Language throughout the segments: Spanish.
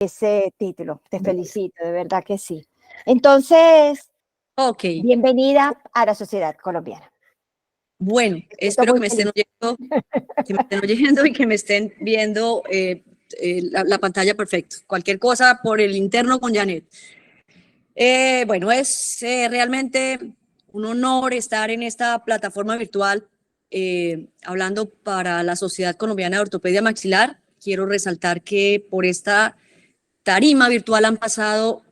ese título. Te felicito, de verdad que sí. Entonces, bienvenida a la sociedad colombiana. Bueno, espero que me estén oyendo y que me estén viendo la pantalla perfecto. Cualquier cosa por el interno con Janet. Bueno, es realmente un honor estar en esta plataforma virtual hablando para la Sociedad Colombiana de Ortopedia Maxilar. Quiero resaltar que por esta tarima virtual han pasado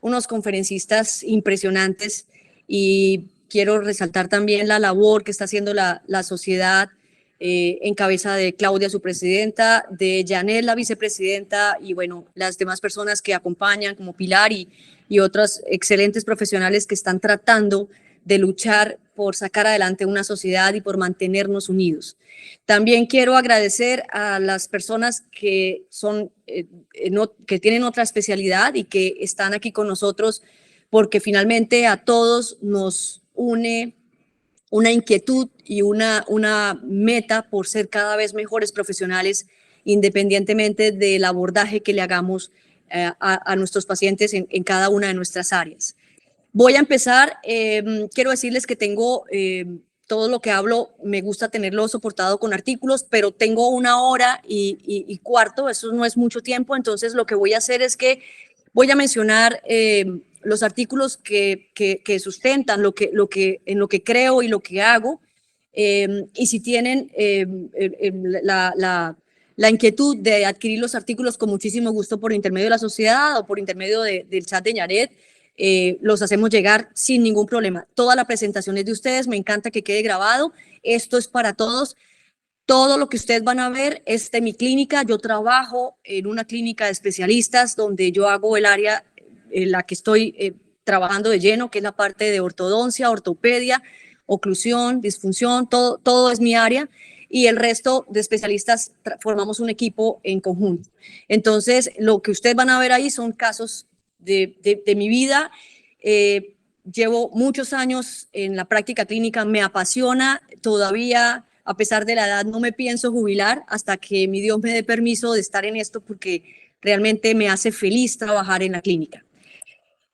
unos conferencistas impresionantes y quiero resaltar también la labor que está haciendo la sociedad en cabeza de Claudia, su presidenta, de Janet, la vicepresidenta, y bueno, las demás personas que acompañan como Pilar y otros excelentes profesionales que están tratando de luchar por sacar adelante una sociedad y por mantenernos unidos. También quiero agradecer a las personas que que tienen otra especialidad y que están aquí con nosotros, porque finalmente a todos nos une una inquietud y una meta por ser cada vez mejores profesionales, independientemente del abordaje que le hagamos a nuestros pacientes en cada una de nuestras áreas. Voy a empezar. Quiero decirles que tengo todo lo que hablo, me gusta tenerlo soportado con artículos, pero tengo 1 hora y cuarto, eso no es mucho tiempo, entonces lo que voy a hacer es que voy a mencionar los artículos que sustentan en lo que creo y lo que hago, y si tienen la inquietud de adquirir los artículos, con muchísimo gusto por intermedio de la sociedad o por intermedio del chat de Yaret, los hacemos llegar sin ningún problema. Toda la presentación es de ustedes, me encanta que quede grabado, esto es para todos. Todo lo que ustedes van a ver es de mi clínica. Yo trabajo en una clínica de especialistas donde yo hago el área en la que estoy trabajando de lleno, que es la parte de ortodoncia, ortopedia, oclusión, disfunción, todo es mi área, y el resto de especialistas formamos un equipo en conjunto. Entonces, lo que ustedes van a ver ahí son casos de mi vida. Llevo muchos años en la práctica clínica, me apasiona todavía. A pesar de la edad, no me pienso jubilar hasta que mi Dios me dé permiso de estar en esto, porque realmente me hace feliz trabajar en la clínica.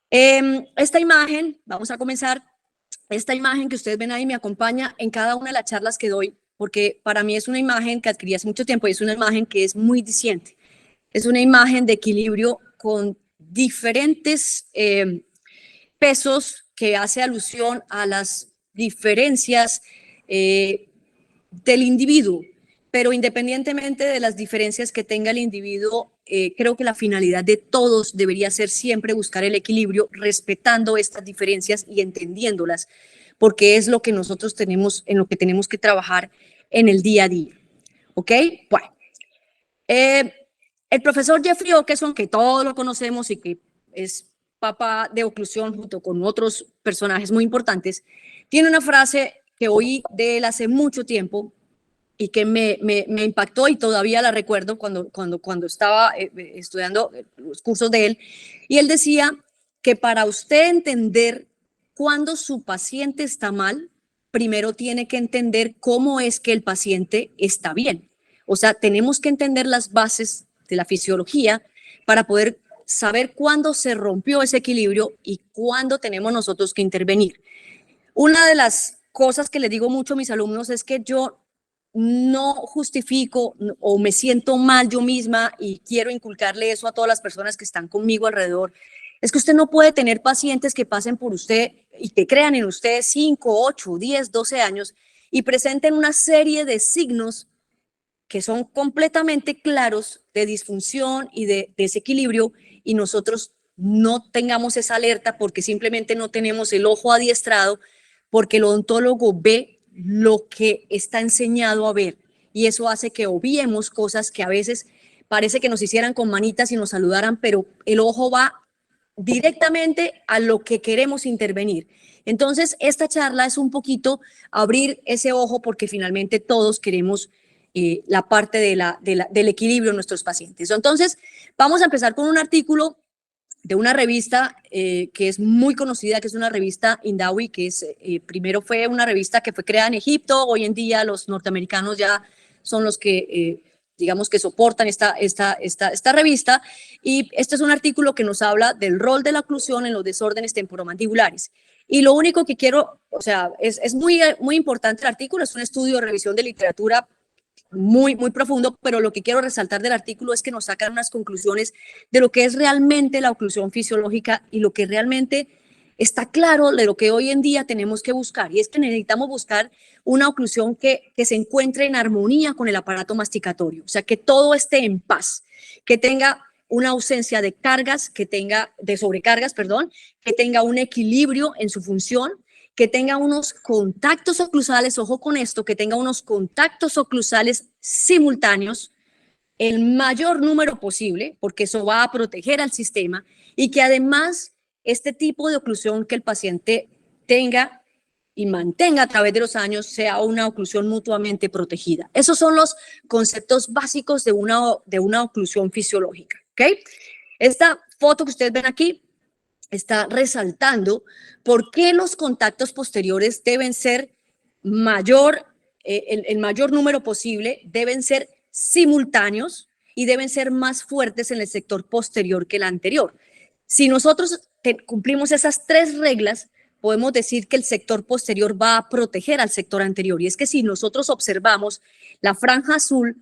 Esta imagen, vamos a comenzar. Esta imagen que ustedes ven ahí me acompaña en cada una de las charlas que doy, porque para mí es una imagen que adquirí hace mucho tiempo y es una imagen que es muy diciente. Es una imagen de equilibrio con diferentes pesos que hace alusión a las diferencias del individuo, pero independientemente de las diferencias que tenga el individuo, creo que la finalidad de todos debería ser siempre buscar el equilibrio, respetando estas diferencias y entendiéndolas, porque es lo que nosotros tenemos, en lo que tenemos que trabajar en el día a día. ¿Ok? Bueno, el profesor Jeffrey Okeson, que todos lo conocemos y que es papá de oclusión junto con otros personajes muy importantes, tiene una frase que oí de él hace mucho tiempo y que me impactó y todavía la recuerdo cuando estaba estudiando los cursos de él. Y él decía que para usted entender cuándo su paciente está mal, primero tiene que entender cómo es que el paciente está bien. O sea, tenemos que entender las bases de la fisiología para poder saber cuándo se rompió ese equilibrio y cuándo tenemos nosotros que intervenir. Una de las cosas que les digo mucho a mis alumnos es que yo no justifico o me siento mal yo misma, y quiero inculcarle eso a todas las personas que están conmigo alrededor. Es que usted no puede tener pacientes que pasen por usted y que crean en usted 5, 8, 10, 12 años y presenten una serie de signos que son completamente claros de disfunción y de desequilibrio, y nosotros no tengamos esa alerta porque simplemente no tenemos el ojo adiestrado, porque el odontólogo ve lo que está enseñado a ver, y eso hace que obviemos cosas que a veces parece que nos hicieran con manitas y nos saludaran, pero el ojo va directamente a lo que queremos intervenir. Entonces, esta charla es un poquito abrir ese ojo, porque finalmente todos queremos la parte del equilibrio en nuestros pacientes. Entonces, vamos a empezar con un artículo de una revista que es muy conocida, que es una revista Indawi, que primero fue una revista que fue creada en Egipto. Hoy en día los norteamericanos ya son los que digamos, que soportan esta revista, y este es un artículo que nos habla del rol de la oclusión en los desórdenes temporomandibulares. Y lo único que quiero, o sea, es muy importante el artículo, es un estudio de revisión de literatura muy profundo, pero lo que quiero resaltar del artículo es que nos sacan unas conclusiones de lo que es realmente la oclusión fisiológica y lo que realmente está claro de lo que hoy en día tenemos que buscar, y es que necesitamos buscar una oclusión que se encuentre en armonía con el aparato masticatorio, o sea, que todo esté en paz, que tenga una ausencia de cargas, de sobrecargas, perdón, que tenga un equilibrio en su función, que tenga unos contactos oclusales, ojo con esto, que tenga unos contactos oclusales simultáneos, el mayor número posible, porque eso va a proteger al sistema, y que además este tipo de oclusión que el paciente tenga y mantenga a través de los años sea una oclusión mutuamente protegida. Esos son los conceptos básicos de una oclusión fisiológica, ¿ok? Esta foto que ustedes ven aquí está resaltando por qué los contactos posteriores deben ser el mayor número posible, deben ser simultáneos y deben ser más fuertes en el sector posterior que el anterior. Si nosotros cumplimos esas 3 reglas, podemos decir que el sector posterior va a proteger al sector anterior. Y es que si nosotros observamos la franja azul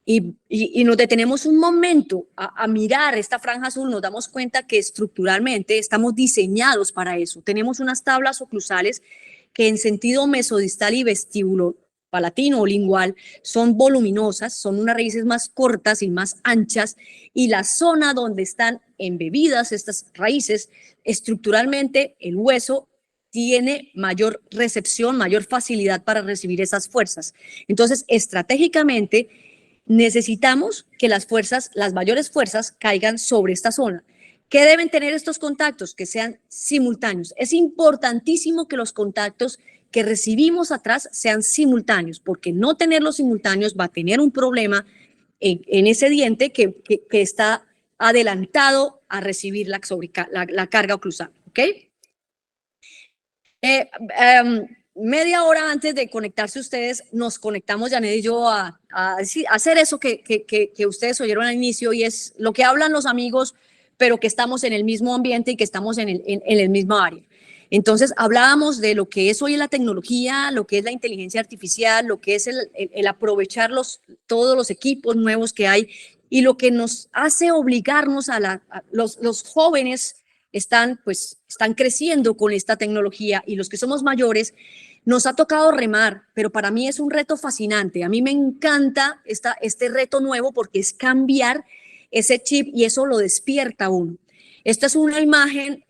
y nos detenemos un momento a mirar esta franja azul, nos damos cuenta que estructuralmente estamos diseñados para eso. Tenemos unas tablas oclusales que en sentido mesodistal y vestíbulo palatino o lingual son voluminosas, son unas raíces más cortas y más anchas, y la zona donde están embebidas estas raíces, estructuralmente el hueso tiene mayor recepción, mayor facilidad para recibir esas fuerzas. Entonces, estratégicamente, necesitamos que las mayores fuerzas caigan sobre esta zona. ¿Qué deben tener estos contactos? Que sean simultáneos. Es importantísimo que los contactos que recibimos atrás sean simultáneos, porque no tenerlos simultáneos va a tener un problema en ese diente que está adelantado a recibir la carga oclusal, ¿ok? Media hora antes de conectarse ustedes, nos conectamos, Janet y yo, a hacer eso que ustedes oyeron al inicio, y es lo que hablan los amigos, pero que estamos en el mismo ambiente y que estamos en el mismo área. Entonces, hablábamos de lo que es hoy la tecnología, lo que es la inteligencia artificial, lo que es el aprovechar todos los equipos nuevos que hay, y lo que nos hace obligarnos los jóvenes están creciendo con esta tecnología, y los que somos mayores nos ha tocado remar, pero para mí es un reto fascinante. A mí me encanta este reto nuevo porque es cambiar ese chip y eso lo despierta a uno. Esta es una imagen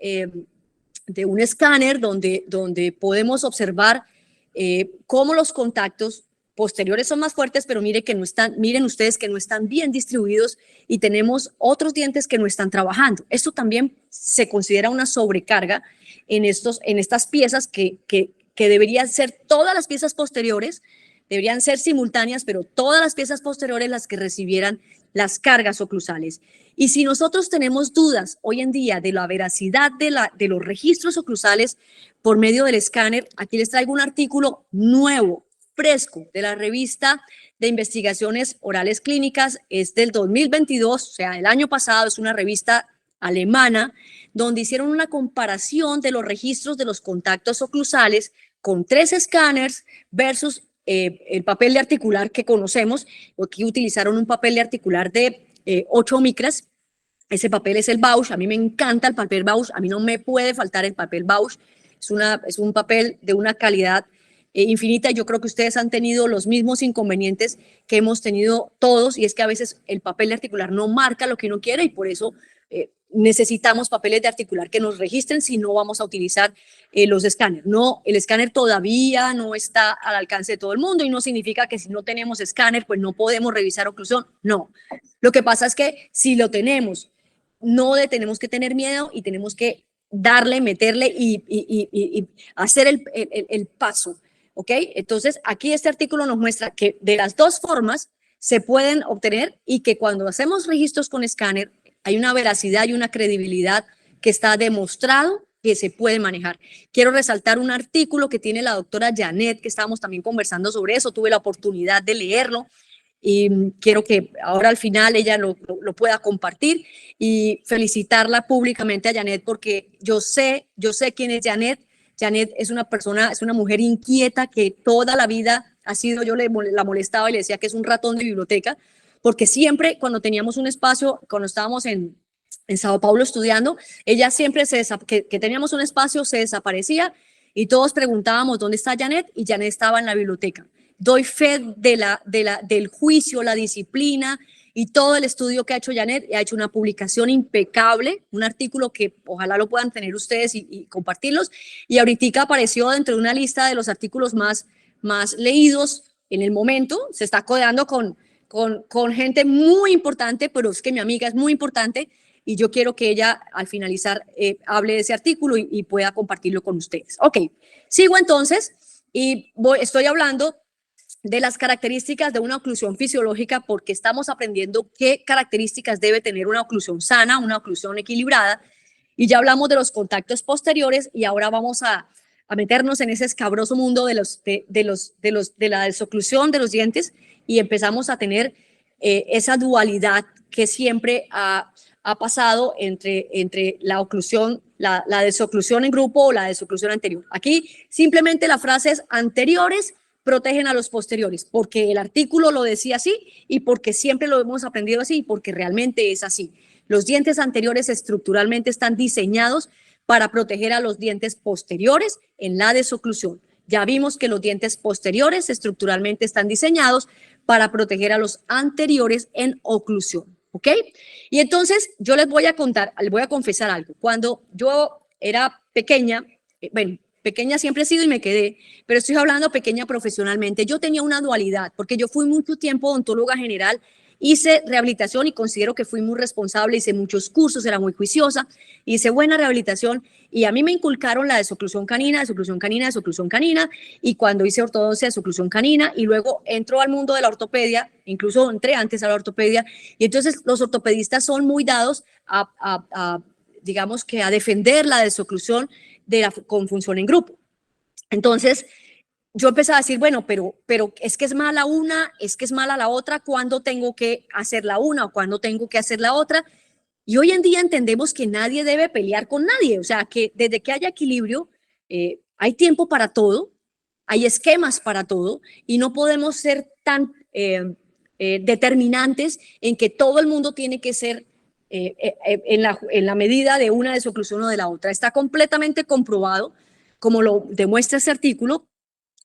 de un escáner donde podemos observar cómo los contactos posteriores son más fuertes, pero miren ustedes que no están bien distribuidos, y tenemos otros dientes que no están trabajando. Esto también se considera una sobrecarga en estas piezas que deberían ser todas las piezas posteriores, deberían ser simultáneas, pero todas las piezas posteriores las que recibieran las cargas oclusales. Y si nosotros tenemos dudas hoy en día de la veracidad de los registros oclusales por medio del escáner, aquí les traigo un artículo nuevo, fresco, de la revista de investigaciones orales clínicas, es del 2022, o sea, el año pasado. Es una revista alemana donde hicieron una comparación de los registros de los contactos oclusales con 3 escáneres versus el papel de articular que conocemos. Aquí utilizaron un papel de articular de 8 micras. Ese papel es el Bausch. A mí me encanta el papel Bausch, a mí no me puede faltar el papel Bausch. Es un papel de una calidad infinita. Yo creo que ustedes han tenido los mismos inconvenientes que hemos tenido todos, y es que a veces el papel de articular no marca lo que uno quiere, y por eso necesitamos papeles de articular que nos registren si no vamos a utilizar los escáneres. No, el escáner todavía no está al alcance de todo el mundo, y no significa que si no tenemos escáner pues no podemos revisar oclusión. No, lo que pasa es que si lo tenemos, tenemos que tener miedo y tenemos que darle, meterle y hacer el paso. ¿Ok? Entonces, aquí este artículo nos muestra que de las 2 formas se pueden obtener, y que cuando hacemos registros con escáner hay una veracidad y una credibilidad que está demostrado que se puede manejar. Quiero resaltar un artículo que tiene la doctora Janet, que estábamos también conversando sobre eso, tuve la oportunidad de leerlo, y quiero que ahora al final ella lo pueda compartir y felicitarla públicamente a Janet, porque yo sé quién es Janet. Janet es una persona, es una mujer inquieta que toda la vida ha sido, yo la molestaba y le decía que es un ratón de biblioteca, porque siempre cuando teníamos un espacio, cuando estábamos en Sao Paulo estudiando, ella siempre que teníamos un espacio se desaparecía y todos preguntábamos dónde está Janet, y Janet estaba en la biblioteca. Doy fe del juicio, la disciplina y todo el estudio que ha hecho Janet. Ha hecho una publicación impecable, un artículo que ojalá lo puedan tener ustedes y compartirlos. Y ahorita apareció dentro de una lista de los artículos más leídos en el momento. Se está codeando con gente muy importante, pero es que mi amiga es muy importante y yo quiero que ella al finalizar hable de ese artículo y pueda compartirlo con ustedes. Ok, sigo entonces y estoy hablando de las características de una oclusión fisiológica, porque estamos aprendiendo qué características debe tener una oclusión sana, una oclusión equilibrada, y ya hablamos de los contactos posteriores y ahora vamos a meternos en ese escabroso mundo de la desoclusión de los dientes y empezamos a tener esa dualidad que siempre ha pasado entre la oclusión, la desoclusión en grupo o la desoclusión anterior. Aquí simplemente la frase es anteriores protegen a los posteriores, porque el artículo lo decía así y porque siempre lo hemos aprendido así y porque realmente es así. Los dientes anteriores estructuralmente están diseñados para proteger a los dientes posteriores en la desoclusión. Ya vimos que los dientes posteriores estructuralmente están diseñados para proteger a los anteriores en oclusión, ¿ok? Y entonces yo les voy a contar, les voy a confesar algo. Cuando yo era pequeña, pequeña siempre he sido y me quedé, pero estoy hablando pequeña profesionalmente. Yo tenía una dualidad, porque yo fui mucho tiempo odontóloga general, hice rehabilitación y considero que fui muy responsable, hice muchos cursos, era muy juiciosa, hice buena rehabilitación y a mí me inculcaron la desoclusión canina, desoclusión canina, desoclusión canina, y cuando hice ortodoncia, desoclusión canina, y luego entró al mundo de la ortopedia, incluso entré antes a la ortopedia, y entonces los ortopedistas son muy dados digamos que a defender la desoclusión con función en grupo. Entonces, yo empecé a decir, bueno, pero es que es mala una, es que es mala la otra, ¿cuándo tengo que hacer la una o cuándo tengo que hacer la otra? Y hoy en día entendemos que nadie debe pelear con nadie, o sea, que desde que haya equilibrio, hay tiempo para todo, hay esquemas para todo, y no podemos ser tan determinantes en que todo el mundo tiene que ser en la medida de una desoclusión o de la otra. Está completamente comprobado, como lo demuestra este artículo.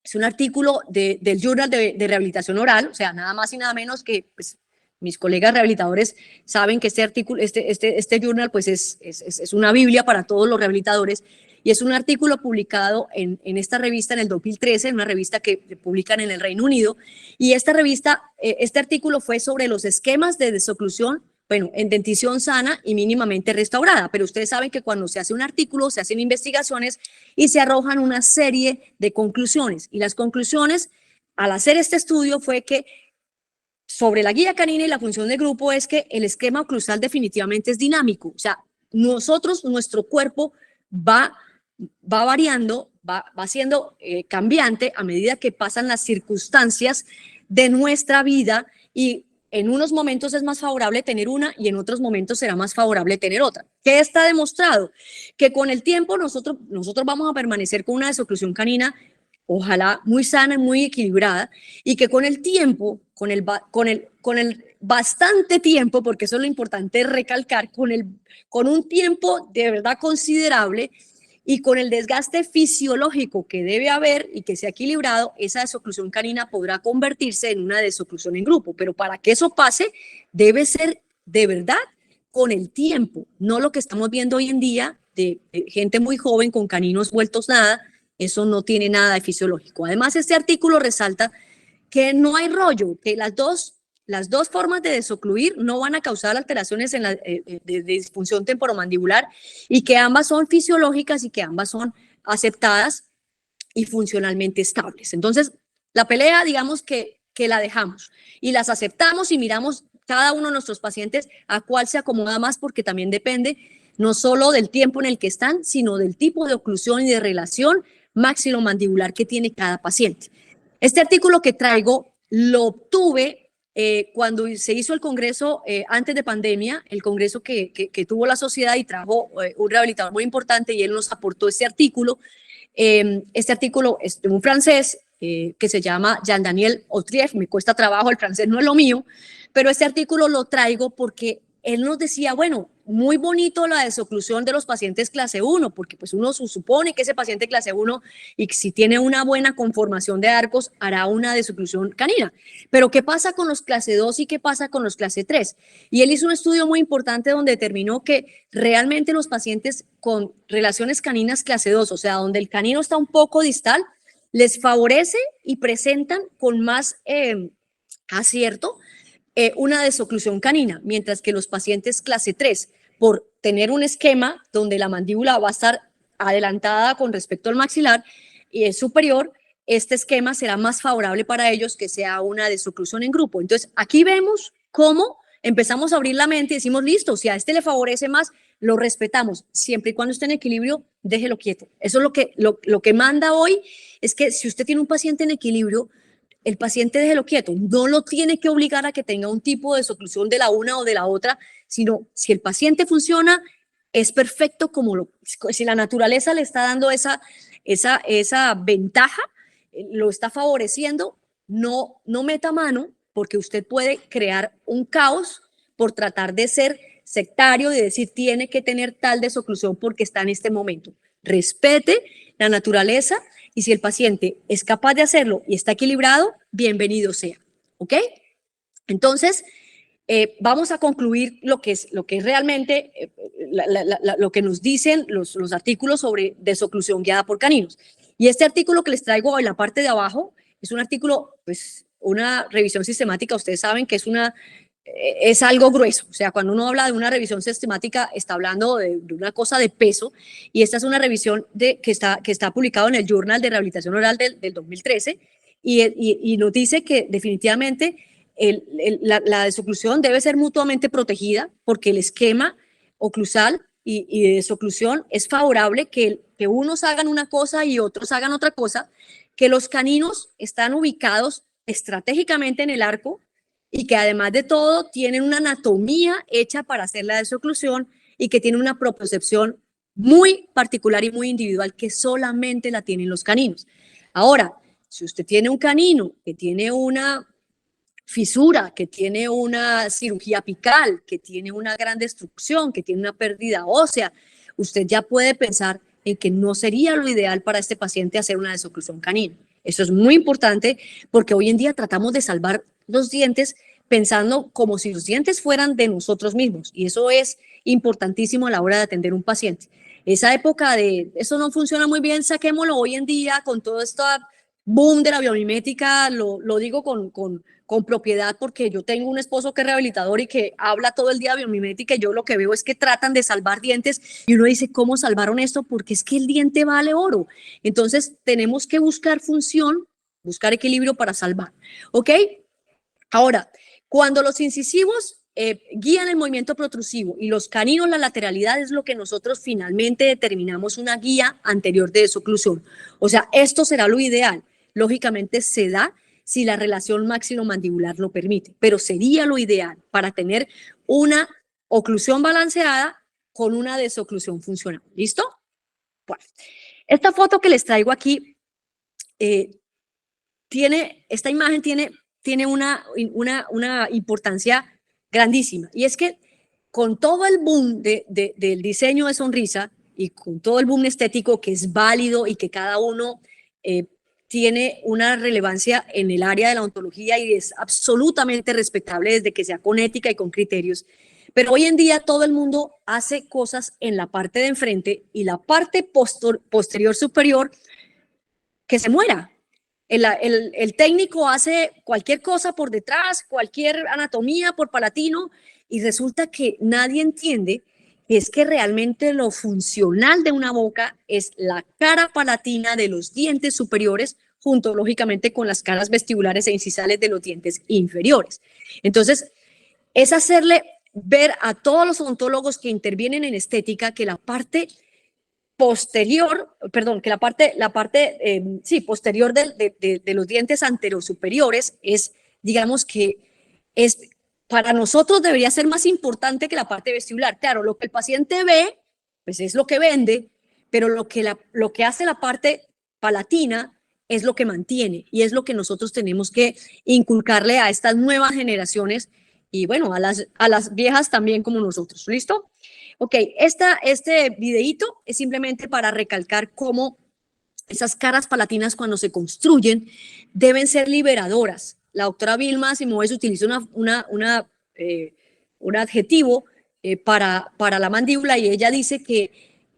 Es un artículo del Journal de Rehabilitación Oral, o sea, nada más y nada menos que pues, mis colegas rehabilitadores saben que este artículo, este journal pues es una biblia para todos los rehabilitadores, y es un artículo publicado en esta revista en el 2013, en una revista que publican en el Reino Unido, y esta revista, este artículo fue sobre los esquemas de desoclusión, bueno, en dentición sana y mínimamente restaurada, pero ustedes saben que cuando se hace un artículo, se hacen investigaciones y se arrojan una serie de conclusiones, y las conclusiones al hacer este estudio fue que sobre la guía canina y la función de grupo es que el esquema oclusal definitivamente es dinámico, o sea, nuestro cuerpo va variando, va siendo cambiante a medida que pasan las circunstancias de nuestra vida, y en unos momentos es más favorable tener una y en otros momentos será más favorable tener otra. ¿Qué está demostrado? Que con el tiempo nosotros vamos a permanecer con una desoclusión canina, ojalá muy sana y muy equilibrada, y que con el tiempo, con el bastante tiempo, porque eso es lo importante recalcar, con un tiempo de verdad considerable y con el desgaste fisiológico que debe haber y que sea equilibrado, esa desoclusión canina podrá convertirse en una desoclusión en grupo. Pero para que eso pase, debe ser de verdad con el tiempo, no lo que estamos viendo hoy en día de gente muy joven con caninos vueltos nada. Eso no tiene nada de fisiológico. Además, este artículo resalta que no hay rollo, que las dos formas de desocluir no van a causar alteraciones en de disfunción temporomandibular, y que ambas son fisiológicas y que ambas son aceptadas y funcionalmente estables. Entonces, la pelea, digamos que la dejamos y las aceptamos y miramos cada uno de nuestros pacientes a cuál se acomoda más, porque también depende no solo del tiempo en el que están, sino del tipo de oclusión y de relación maxilomandibular que tiene cada paciente. Este artículo que traigo lo obtuve cuando se hizo el congreso antes de pandemia, el congreso que tuvo la sociedad y trajo un rehabilitador muy importante y él nos aportó este artículo. Este artículo es de un francés que se llama Jean-Daniel Autrief. Me cuesta trabajo, el francés no es lo mío, pero este artículo lo traigo porque él nos decía, bueno, muy bonito la desoclusión de los pacientes clase 1, porque pues uno supone que ese paciente clase 1, y si tiene una buena conformación de arcos, hará una desoclusión canina. Pero ¿qué pasa con los clase 2 y qué pasa con los clase 3? Y él hizo un estudio muy importante donde determinó que realmente los pacientes con relaciones caninas clase 2, o sea, donde el canino está un poco distal, les favorece y presentan con más acierto una desoclusión canina, mientras que los pacientes clase 3, por tener un esquema donde la mandíbula va a estar adelantada con respecto al maxilar y es superior, este esquema será más favorable para ellos que sea una desoclusión en grupo. Entonces, aquí vemos cómo empezamos a abrir la mente y decimos, listo, si a este le favorece más, lo respetamos. Siempre y cuando esté en equilibrio, déjelo quieto. Eso es lo que manda hoy, es que si usted tiene un paciente en equilibrio, el paciente déjelo quieto, no lo tiene que obligar a que tenga un tipo de desoclusión de la una o de la otra, sino si el paciente funciona, es perfecto si la naturaleza le está dando esa ventaja, lo está favoreciendo, no meta mano, porque usted puede crear un caos por tratar de ser sectario y decir tiene que tener tal desoclusión porque está en este momento. Respete la naturaleza y si el paciente es capaz de hacerlo y está equilibrado, bienvenido sea. ¿Ok? Entonces, vamos a concluir lo que es realmente lo que nos dicen los artículos sobre desoclusión guiada por caninos. Y este artículo que les traigo en la parte de abajo es un artículo, pues, una revisión sistemática. Ustedes saben que es algo grueso. O sea, cuando uno habla de una revisión sistemática, está hablando de una cosa de peso. Y esta es una revisión que está publicado en el Journal de Rehabilitación Oral del 2013. Y nos dice que definitivamente la desoclusión debe ser mutuamente protegida porque el esquema oclusal y de desoclusión es favorable que unos hagan una cosa y otros hagan otra cosa, que los caninos están ubicados estratégicamente en el arco y que además de todo tienen una anatomía hecha para hacer la desoclusión y que tienen una propiocepción muy particular y muy individual que solamente la tienen los caninos. Ahora, si usted tiene un canino que tiene una fisura, que tiene una cirugía apical, que tiene una gran destrucción, que tiene una pérdida ósea, usted ya puede pensar en que no sería lo ideal para este paciente hacer una desoclusión canina. Eso es muy importante porque hoy en día tratamos de salvar los dientes pensando como si los dientes fueran de nosotros mismos y eso es importantísimo a la hora de atender un paciente. Esa época de eso no funciona muy bien, saquémoslo hoy en día con todo este boom de la biomimética, lo digo con propiedad porque yo tengo un esposo que es rehabilitador y que habla todo el día de biomimética y yo lo que veo es que tratan de salvar dientes y uno dice, ¿cómo salvaron esto? Porque es que el diente vale oro. Entonces tenemos que buscar función, buscar equilibrio para salvar. ¿Ok? Ahora, cuando los incisivos guían el movimiento protrusivo y los caninos la lateralidad es lo que nosotros finalmente determinamos una guía anterior de desoclusión. O sea, esto será lo ideal. Lógicamente se da si la relación maxilomandibular lo permite, pero sería lo ideal para tener una oclusión balanceada con una desoclusión funcional. ¿Listo? Bueno, esta foto que les traigo aquí, esta imagen tiene una importancia grandísima y es que con todo el boom del diseño de sonrisa y con todo el boom estético que es válido y que cada uno tiene una relevancia en el área de la odontología y es absolutamente respetable desde que sea con ética y con criterios. Pero hoy en día todo el mundo hace cosas en la parte de enfrente y la parte posterior superior que se muera. El técnico hace cualquier cosa por detrás, cualquier anatomía por palatino y resulta que nadie entiende es que realmente lo funcional de una boca es la cara palatina de los dientes superiores junto lógicamente con las caras vestibulares e incisales de los dientes inferiores. Entonces, es hacerle ver a todos los odontólogos que intervienen en estética que la parte posterior, perdón, que la parte posterior de los dientes anterosuperiores es, digamos que para nosotros debería ser más importante que la parte vestibular. Claro, lo que el paciente ve, pues es lo que vende, pero lo que hace la parte palatina es lo que mantiene y es lo que nosotros tenemos que inculcarle a estas nuevas generaciones y bueno, a las viejas también como nosotros. ¿Listo? Ok, este videíto es simplemente para recalcar cómo esas caras palatinas cuando se construyen deben ser liberadoras. La doctora Vilma Simoes utiliza un adjetivo para la mandíbula y ella dice que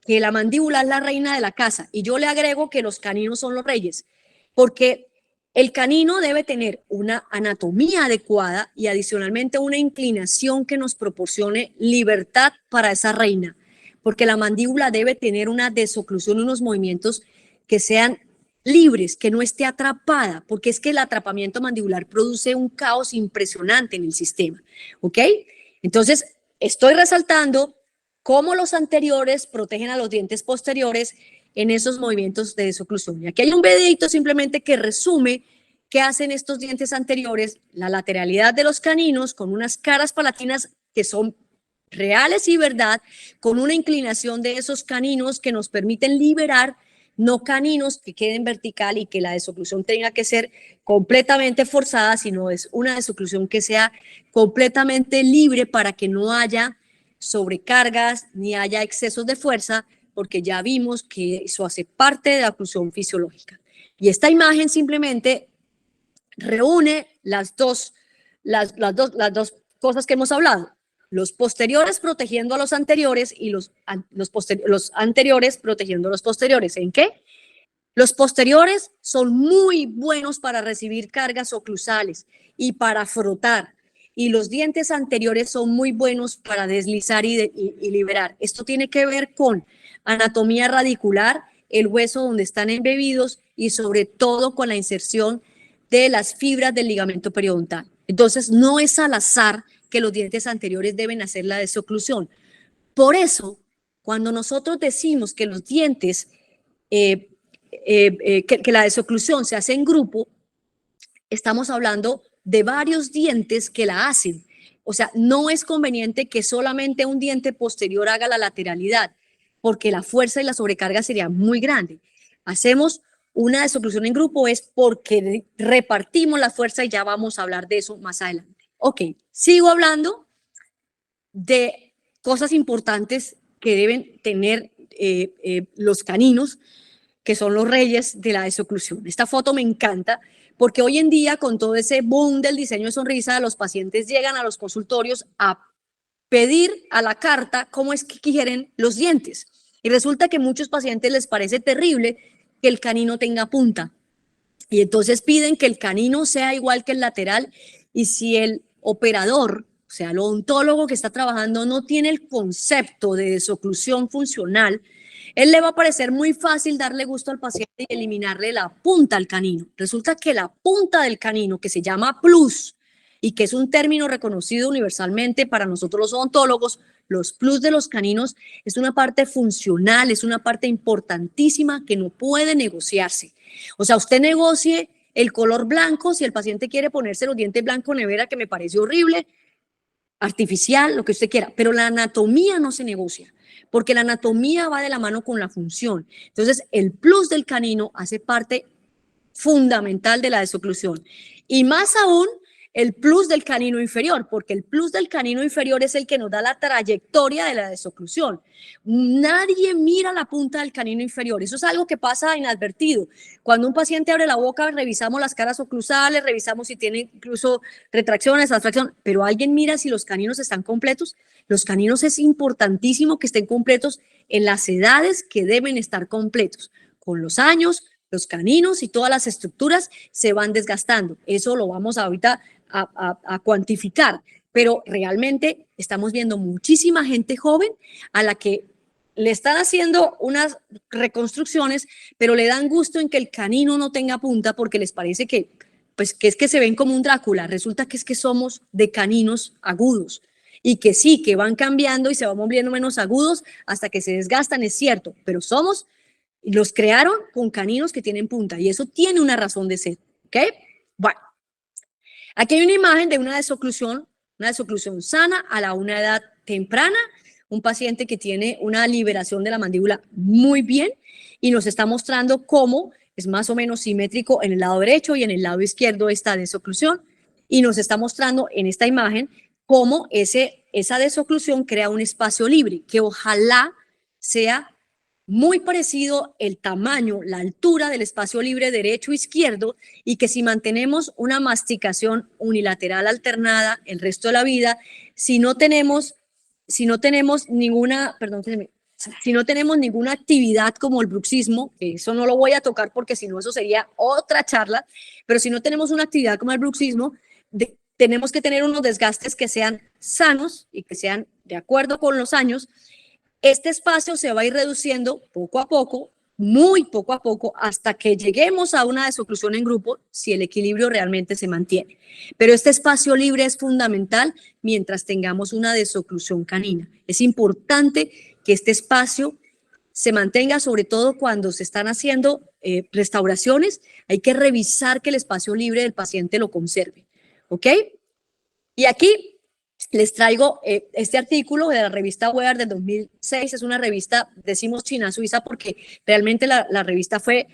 la mandíbula es la reina de la casa y yo le agrego que los caninos son los reyes, porque el canino debe tener una anatomía adecuada y adicionalmente una inclinación que nos proporcione libertad para esa reina, porque la mandíbula debe tener una desoclusión, unos movimientos que sean libres, que no esté atrapada, porque es que el atrapamiento mandibular produce un caos impresionante en el sistema, ¿ok? Entonces, estoy resaltando cómo los anteriores protegen a los dientes posteriores en esos movimientos de desoclusión. Y aquí hay un videito simplemente que resume qué hacen estos dientes anteriores, la lateralidad de los caninos con unas caras palatinas que son reales y verdad, con una inclinación de esos caninos que nos permiten liberar, no caninos que queden vertical y que la desoclusión tenga que ser completamente forzada, sino es una desoclusión que sea completamente libre para que no haya sobrecargas ni haya excesos de fuerza, porque ya vimos que eso hace parte de la oclusión fisiológica. Y esta imagen simplemente reúne las dos cosas que hemos hablado. Los posteriores protegiendo a los anteriores y los anteriores protegiendo a los posteriores. ¿En qué? Los posteriores son muy buenos para recibir cargas oclusales y para frotar. Y los dientes anteriores son muy buenos para deslizar y liberar. Esto tiene que ver con anatomía radicular, el hueso donde están embebidos y sobre todo con la inserción de las fibras del ligamento periodontal. Entonces, no es al azar que los dientes anteriores deben hacer la desoclusión. Por eso, cuando nosotros decimos que los dientes, que la desoclusión se hace en grupo, estamos hablando de varios dientes que la hacen. O sea, no es conveniente que solamente un diente posterior haga la lateralidad, porque la fuerza y la sobrecarga sería muy grande. Hacemos una desoclusión en grupo es porque repartimos la fuerza y ya vamos a hablar de eso más adelante. Ok, sigo hablando de cosas importantes que deben tener los caninos, que son los reyes de la desoclusión. Esta foto me encanta porque hoy en día, con todo ese boom del diseño de sonrisa, los pacientes llegan a los consultorios a pedir a la carta cómo es que quieren los dientes. Y resulta que a muchos pacientes les parece terrible que el canino tenga punta. Y entonces piden que el canino sea igual que el lateral. Y si el operador, o sea, el odontólogo que está trabajando, no tiene el concepto de desoclusión funcional, él le va a parecer muy fácil darle gusto al paciente y eliminarle la punta al canino. Resulta que la punta del canino, que se llama plus, y que es un término reconocido universalmente para nosotros los odontólogos, los plus de los caninos es una parte funcional, es una parte importantísima que no puede negociarse. O sea, usted negocie el color blanco si el paciente quiere ponerse los dientes blanco nevera, que me parece horrible, artificial, lo que usted quiera, pero la anatomía no se negocia, porque la anatomía va de la mano con la función. Entonces, el plus del canino hace parte fundamental de la desoclusión. Y más aún, el plus del canino inferior, porque el plus del canino inferior es el que nos da la trayectoria de la desoclusión. Nadie mira la punta del canino inferior. Eso es algo que pasa inadvertido. Cuando un paciente abre la boca, revisamos las caras oclusales, revisamos si tiene incluso retracciones, abstracción, pero alguien mira si los caninos están completos. Los caninos es importantísimo que estén completos en las edades que deben estar completos. Con los años, los caninos y todas las estructuras se van desgastando. Eso lo vamos ahorita a cuantificar, pero realmente estamos viendo muchísima gente joven a la que le están haciendo unas reconstrucciones, pero le dan gusto en que el canino no tenga punta porque les parece que, pues, que es que se ven como un Drácula. Resulta que es que somos de caninos agudos y que sí, que van cambiando y se van volviendo menos agudos hasta que se desgastan, es cierto, pero los crearon con caninos que tienen punta y eso tiene una razón de ser, ¿ok? Bueno, Aquí hay una imagen de una desoclusión sana a una edad temprana, un paciente que tiene una liberación de la mandíbula muy bien y nos está mostrando cómo es más o menos simétrico en el lado derecho y en el lado izquierdo esta desoclusión, y nos está mostrando en esta imagen cómo esa desoclusión crea un espacio libre, que ojalá sea muy parecido el tamaño, la altura del espacio libre derecho-izquierdo, y que si mantenemos una masticación unilateral alternada el resto de la vida, si no tenemos ninguna actividad como el bruxismo, que eso no lo voy a tocar porque si no eso sería otra charla, pero si no tenemos una actividad como el bruxismo, tenemos que tener unos desgastes que sean sanos y que sean de acuerdo con los años. Este espacio se va a ir reduciendo poco a poco, muy poco a poco, hasta que lleguemos a una desoclusión en grupo, si el equilibrio realmente se mantiene. Pero este espacio libre es fundamental mientras tengamos una desoclusión canina. Es importante que este espacio se mantenga, sobre todo cuando se están haciendo restauraciones. Hay que revisar que el espacio libre del paciente lo conserve, ¿ok? Y aquí les traigo este artículo de la revista Wear del 2006. Es una revista, decimos China-Suiza, porque realmente la revista fue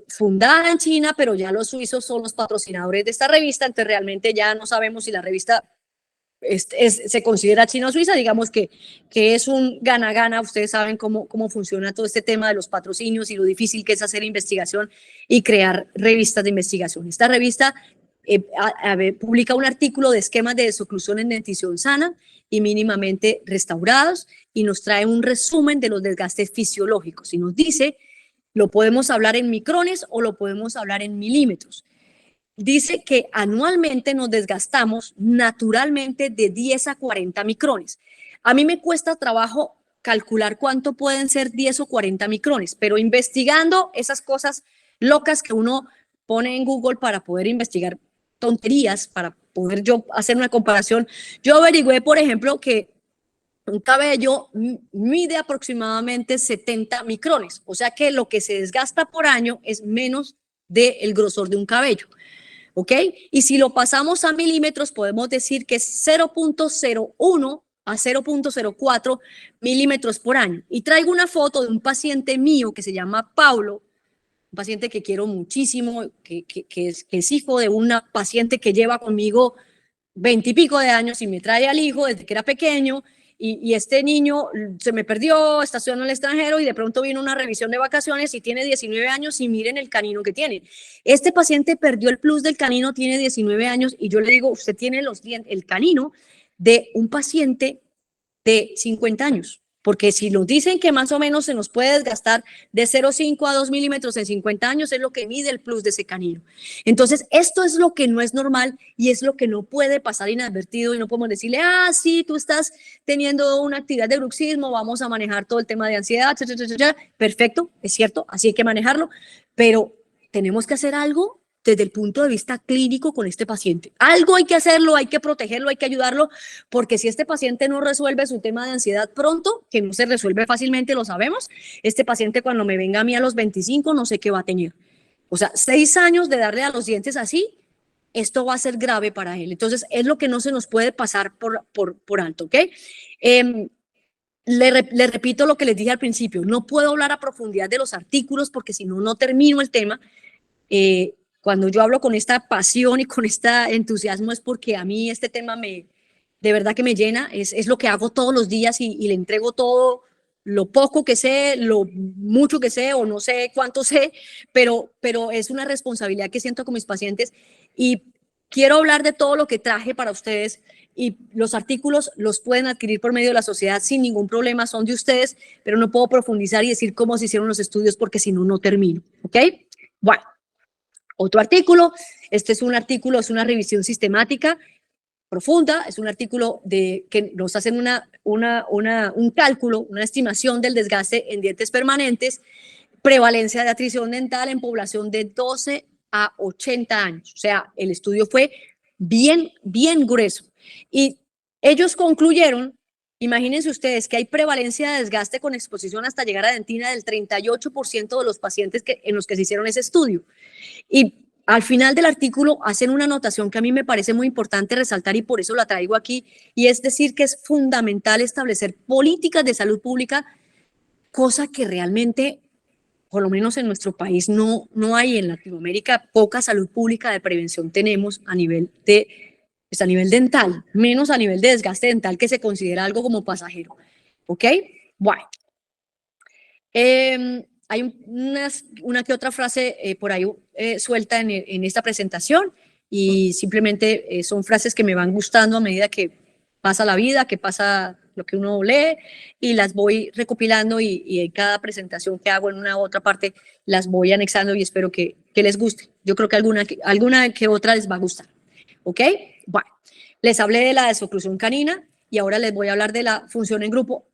fundada en China, pero ya los suizos son los patrocinadores de esta revista, entonces realmente ya no sabemos si la revista se considera China o Suiza. Digamos que es un gana-gana. Ustedes saben cómo funciona todo este tema de los patrocinios y lo difícil que es hacer investigación y crear revistas de investigación. Esta revista publica un artículo de esquemas de desoclusión en dentición sana y mínimamente restaurados, y nos trae un resumen de los desgastes fisiológicos y nos dice, lo podemos hablar en micrones o lo podemos hablar en milímetros. Dice que anualmente nos desgastamos naturalmente de 10 a 40 micrones. A mí me cuesta trabajo calcular cuánto pueden ser 10 o 40 micrones, pero investigando esas cosas locas que uno pone en Google para poder investigar tonterías, para poder yo hacer una comparación, yo averigüé, por ejemplo, que un cabello mide aproximadamente 70 micrones, o sea que lo que se desgasta por año es menos del grosor de un cabello, ¿ok? Y si lo pasamos a milímetros, podemos decir que es 0.01 a 0.04 milímetros por año. Y traigo una foto de un paciente mío que se llama Paulo, un paciente que quiero muchísimo, que es hijo de una paciente que lleva conmigo 20 y pico de años y me trae al hijo desde que era pequeño, y este niño se me perdió, está estudiando en el extranjero y de pronto vino una revisión de vacaciones y tiene 19 años y miren el canino que tiene. Este paciente perdió el plus del canino, tiene 19 años y yo le digo, usted tiene el canino de un paciente de 50 años. Porque si nos dicen que más o menos se nos puede desgastar de 0,5 a 2 milímetros en 50 años, es lo que mide el plus de ese canino. Entonces, esto es lo que no es normal y es lo que no puede pasar inadvertido, y no podemos decirle, sí, tú estás teniendo una actividad de bruxismo, vamos a manejar todo el tema de ansiedad, perfecto, es cierto, así hay que manejarlo, pero tenemos que hacer algo desde el punto de vista clínico con este paciente. Algo hay que hacerlo, hay que protegerlo, hay que ayudarlo, porque si este paciente no resuelve su tema de ansiedad pronto, que no se resuelve fácilmente, lo sabemos, este paciente cuando me venga a mí a los 25 no sé qué va a tener. O sea, 6 años de darle a los dientes así, esto va a ser grave para él. Entonces, es lo que no se nos puede pasar por alto, ¿ok? Le repito lo que les dije al principio, no puedo hablar a profundidad de los artículos porque si no, no termino el tema. Cuando yo hablo con esta pasión y con este entusiasmo es porque a mí este tema de verdad que me llena, es lo que hago todos los días y le entrego todo, lo poco que sé, lo mucho que sé o no sé cuánto sé, pero es una responsabilidad que siento con mis pacientes y quiero hablar de todo lo que traje para ustedes, y los artículos los pueden adquirir por medio de la sociedad sin ningún problema, son de ustedes, pero no puedo profundizar y decir cómo se hicieron los estudios porque si no, no termino, ¿ok? Bueno. Otro artículo, este es un artículo, es una revisión sistemática profunda, es un artículo que nos hacen un cálculo, una estimación del desgaste en dientes permanentes, prevalencia de atrición dental en población de 12 a 80 años. O sea, el estudio fue bien grueso. Y ellos concluyeron, imagínense ustedes, que hay prevalencia de desgaste con exposición hasta llegar a dentina del 38% de los pacientes en los que se hicieron ese estudio. Y al final del artículo hacen una anotación que a mí me parece muy importante resaltar y por eso la traigo aquí, y es decir que es fundamental establecer políticas de salud pública, cosa que realmente, por lo menos en nuestro país, no hay. En Latinoamérica poca salud pública de prevención tenemos a nivel pues a nivel dental, menos a nivel de desgaste dental, que se considera algo como pasajero. ¿Ok? Bueno. Hay una que otra frase por ahí suelta en esta presentación, y simplemente son frases que me van gustando a medida que pasa la vida, que pasa lo que uno lee, y las voy recopilando, y en cada presentación que hago en una u otra parte las voy anexando, y espero que les guste. Yo creo que alguna que otra les va a gustar. ¿Ok? Bueno, les hablé de la desoclusión canina y ahora les voy a hablar de la función en grupo.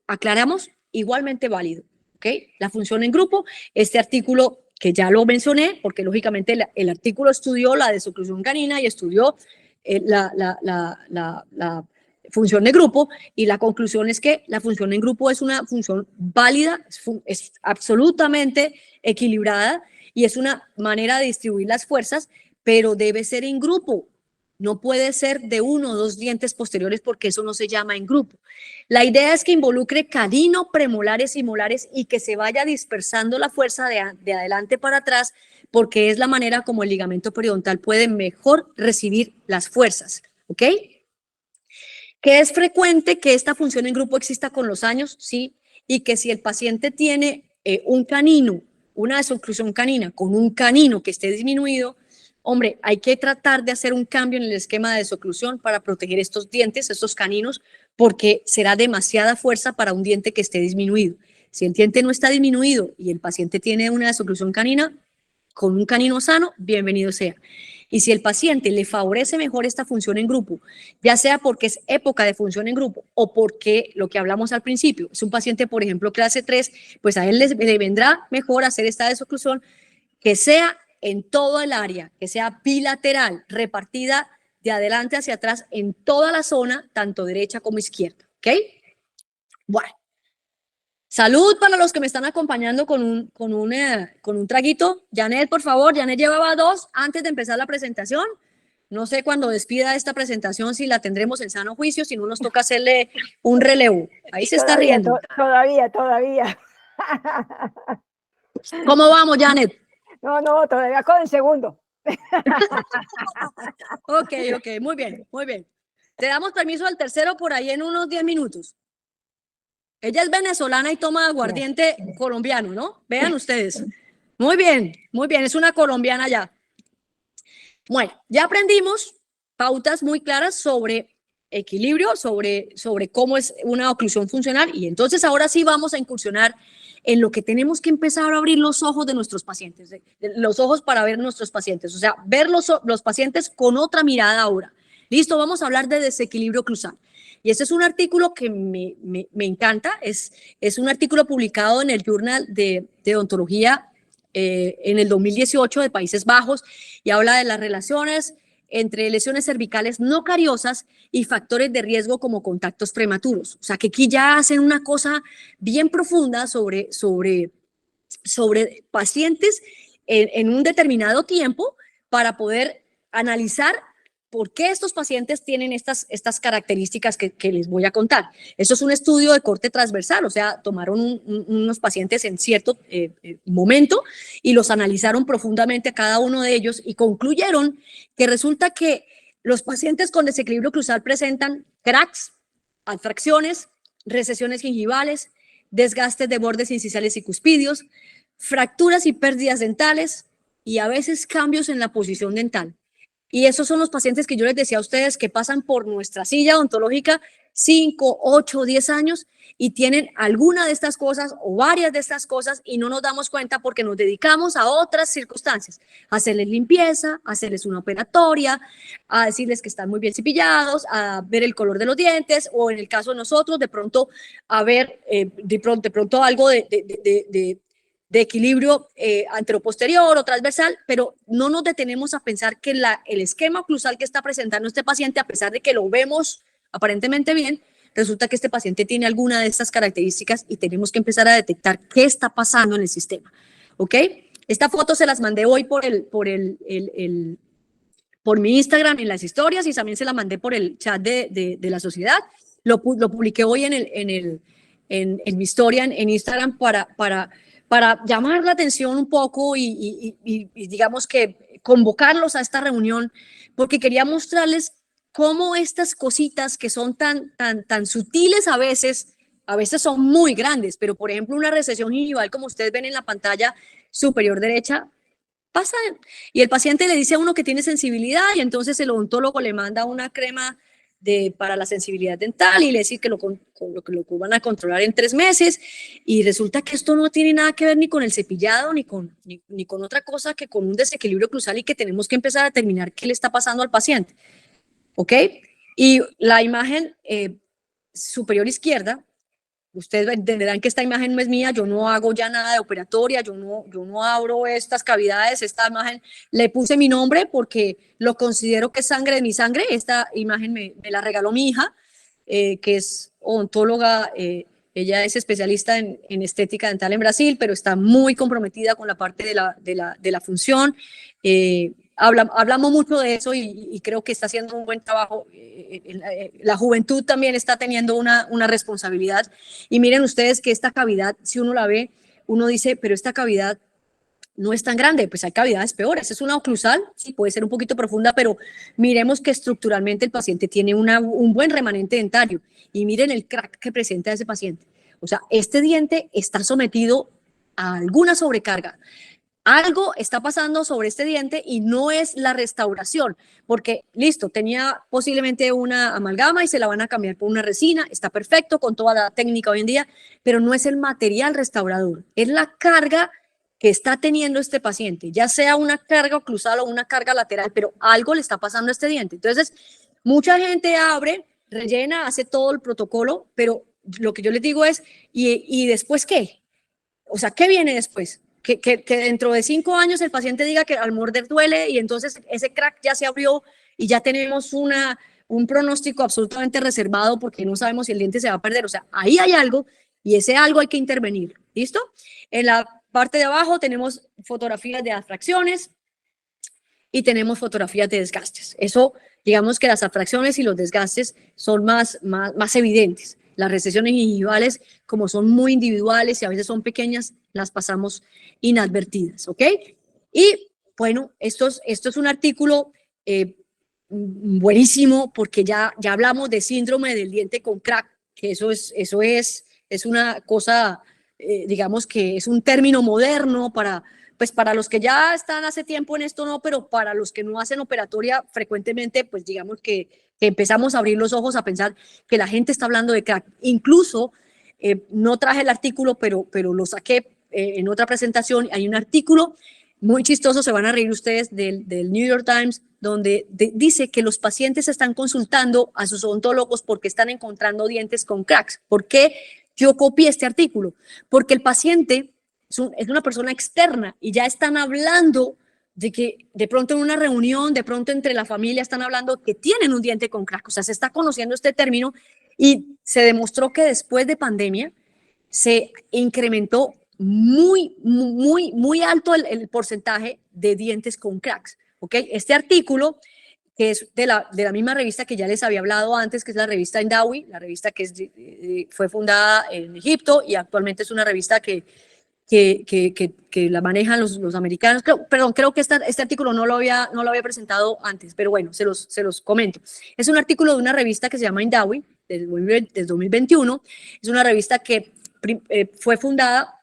Aclaramos, igualmente válido. ¿Ok? La función en grupo, este artículo que ya lo mencioné, porque lógicamente el artículo estudió la desoclusión canina y estudió la función de grupo, y la conclusión es que la función en grupo es una función válida, es absolutamente equilibrada y es una manera de distribuir las fuerzas, pero debe ser en grupo. No puede ser de 1 o 2 dientes posteriores, porque eso no se llama en grupo. La idea es que involucre canino, premolares y molares, y que se vaya dispersando la fuerza de adelante para atrás, porque es la manera como el ligamento periodontal puede mejor recibir las fuerzas. ¿Ok? Que es frecuente que esta función en grupo exista con los años, sí, y que si el paciente tiene un canino, una desoclusión canina con un canino que esté disminuido, hombre, hay que tratar de hacer un cambio en el esquema de desoclusión para proteger estos dientes, estos caninos, porque será demasiada fuerza para un diente que esté disminuido. Si el diente no está disminuido y el paciente tiene una desoclusión canina con un canino sano, bienvenido sea. Y si el paciente le favorece mejor esta función en grupo, ya sea porque es época de función en grupo o porque lo que hablamos al principio, es un paciente, por ejemplo, clase 3, pues a él le vendrá mejor hacer esta desoclusión, que sea en todo el área, que sea bilateral, repartida de adelante hacia atrás en toda la zona, tanto derecha como izquierda. ¿Ok? Bueno. Salud para los que me están acompañando con un traguito. Janet, por favor. Janet llevaba 2 antes de empezar la presentación. No sé cuando despida esta presentación si la tendremos en sano juicio, si no nos toca hacerle un relevo. Ahí se está riendo. Todavía. ¿Cómo vamos, Janet? No, todavía con el segundo. Ok, muy bien. Te damos permiso al tercero por ahí en unos 10 minutos. Ella es venezolana y toma aguardiente colombiano, ¿no? Vean ustedes. Muy bien, es una colombiana ya. Bueno, ya aprendimos pautas muy claras sobre equilibrio, sobre cómo es una oclusión funcional, y entonces ahora sí vamos a incursionar en lo que tenemos que empezar a abrir los ojos de nuestros pacientes, los ojos para ver nuestros pacientes, o sea, ver los pacientes con otra mirada ahora. Listo, vamos a hablar de desequilibrio oclusal. Y este es un artículo que me encanta, es un artículo publicado en el Journal de Odontología en el 2018 de Países Bajos, y habla de las relaciones entre lesiones cervicales no cariosas y factores de riesgo como contactos prematuros. O sea, que aquí ya hacen una cosa bien profunda sobre pacientes en un determinado tiempo para poder analizar por qué estos pacientes tienen estas características que les voy a contar. Esto es un estudio de corte transversal, o sea, tomaron unos pacientes en cierto momento y los analizaron profundamente a cada uno de ellos, y concluyeron que resulta que los pacientes con desequilibrio oclusal presentan cracks, atracciones, recesiones gingivales, desgastes de bordes incisales y cuspidios, fracturas y pérdidas dentales, y a veces cambios en la posición dental. Y esos son los pacientes que yo les decía a ustedes que pasan por nuestra silla odontológica 5, 8, 10 años y tienen alguna de estas cosas o varias de estas cosas, y no nos damos cuenta porque nos dedicamos a otras circunstancias, a hacerles limpieza, a hacerles una operatoria, a decirles que están muy bien cepillados, a ver el color de los dientes, o en el caso de nosotros, de pronto a ver de pronto algo de equilibrio anteroposterior o transversal, pero no nos detenemos a pensar que el esquema oclusal que está presentando este paciente, a pesar de que lo vemos aparentemente bien, resulta que este paciente tiene alguna de estas características, y tenemos que empezar a detectar qué está pasando en el sistema. ¿Ok? Esta foto se las mandé hoy por mi Instagram en las historias y también se la mandé por el chat de la sociedad. Lo publiqué hoy en mi historia en Instagram para llamar la atención un poco y digamos que convocarlos a esta reunión, porque quería mostrarles cómo estas cositas que son tan sutiles a veces son muy grandes, pero por ejemplo una recesión gingival, como ustedes ven en la pantalla superior derecha, pasa y el paciente le dice a uno que tiene sensibilidad y entonces el odontólogo le manda una crema para la sensibilidad dental y le dice que lo van a controlar en 3 meses y resulta que esto no tiene nada que ver ni con el cepillado ni con otra cosa que con un desequilibrio oclusal y que tenemos que empezar a determinar qué le está pasando al paciente, ¿ok? Y la imagen superior izquierda, ustedes entenderán que esta imagen no es mía, yo no hago ya nada de operatoria, yo no abro estas cavidades, esta imagen le puse mi nombre porque lo considero que es sangre de mi sangre, esta imagen me la regaló mi hija, que es odontóloga, ella es especialista en estética dental en Brasil, pero está muy comprometida con la parte de la función. Hablamos mucho de eso y creo que está haciendo un buen trabajo. La juventud también está teniendo una responsabilidad. Y miren ustedes que esta cavidad, si uno la ve, uno dice, pero esta cavidad no es tan grande, pues hay cavidades peores. Es una oclusal, sí, puede ser un poquito profunda, pero miremos que estructuralmente el paciente tiene un buen remanente dentario. Y miren el crack que presenta ese paciente. O sea, este diente está sometido a alguna sobrecarga. Algo está pasando sobre este diente y no es la restauración, porque listo, tenía posiblemente una amalgama y se la van a cambiar por una resina, está perfecto con toda la técnica hoy en día, pero no es el material restaurador, es la carga que está teniendo este paciente, ya sea una carga oclusal o una carga lateral, pero algo le está pasando a este diente. Entonces, mucha gente abre, rellena, hace todo el protocolo, pero lo que yo les digo es, ¿y después qué? O sea, ¿qué viene después? Que dentro de 5 años el paciente diga que al morder duele y entonces ese crack ya se abrió y ya tenemos un pronóstico absolutamente reservado porque no sabemos si el diente se va a perder. O sea, ahí hay algo y ese algo hay que intervenir. ¿Listo? En la parte de abajo tenemos fotografías de atracciones y tenemos fotografías de desgastes. Eso, digamos que las atracciones y los desgastes son más evidentes. Las recesiones gingivales, como son muy individuales y a veces son pequeñas, las pasamos inadvertidas, ¿ok? Y bueno, esto es un artículo buenísimo porque ya hablamos de síndrome del diente con crack, que eso es una cosa, digamos que es un término moderno para los que ya están hace tiempo en esto, no, pero para los que no hacen operatoria frecuentemente, pues digamos que empezamos a abrir los ojos a pensar que la gente está hablando de crack. Incluso, no traje el artículo, pero lo saqué en otra presentación. Hay un artículo muy chistoso, se van a reír ustedes, del New York Times, donde dice que los pacientes están consultando a sus odontólogos porque están encontrando dientes con cracks. ¿Por qué yo copié este artículo? Porque el paciente es una persona externa y ya están hablando de que de pronto en una reunión, de pronto entre la familia están hablando que tienen un diente con crack, o sea, se está conociendo este término y se demostró que después de pandemia se incrementó muy alto el porcentaje de dientes con cracks, ¿ok? Este artículo, que es de la misma revista que ya les había hablado antes, que es la revista Indawi, la revista que fue fundada en Egipto y actualmente es una revista que la manejan los americanos. Creo que este artículo no lo había presentado antes, pero bueno, se los comento. Es un artículo de una revista que se llama Indawi, desde 2021. Es una revista que fue fundada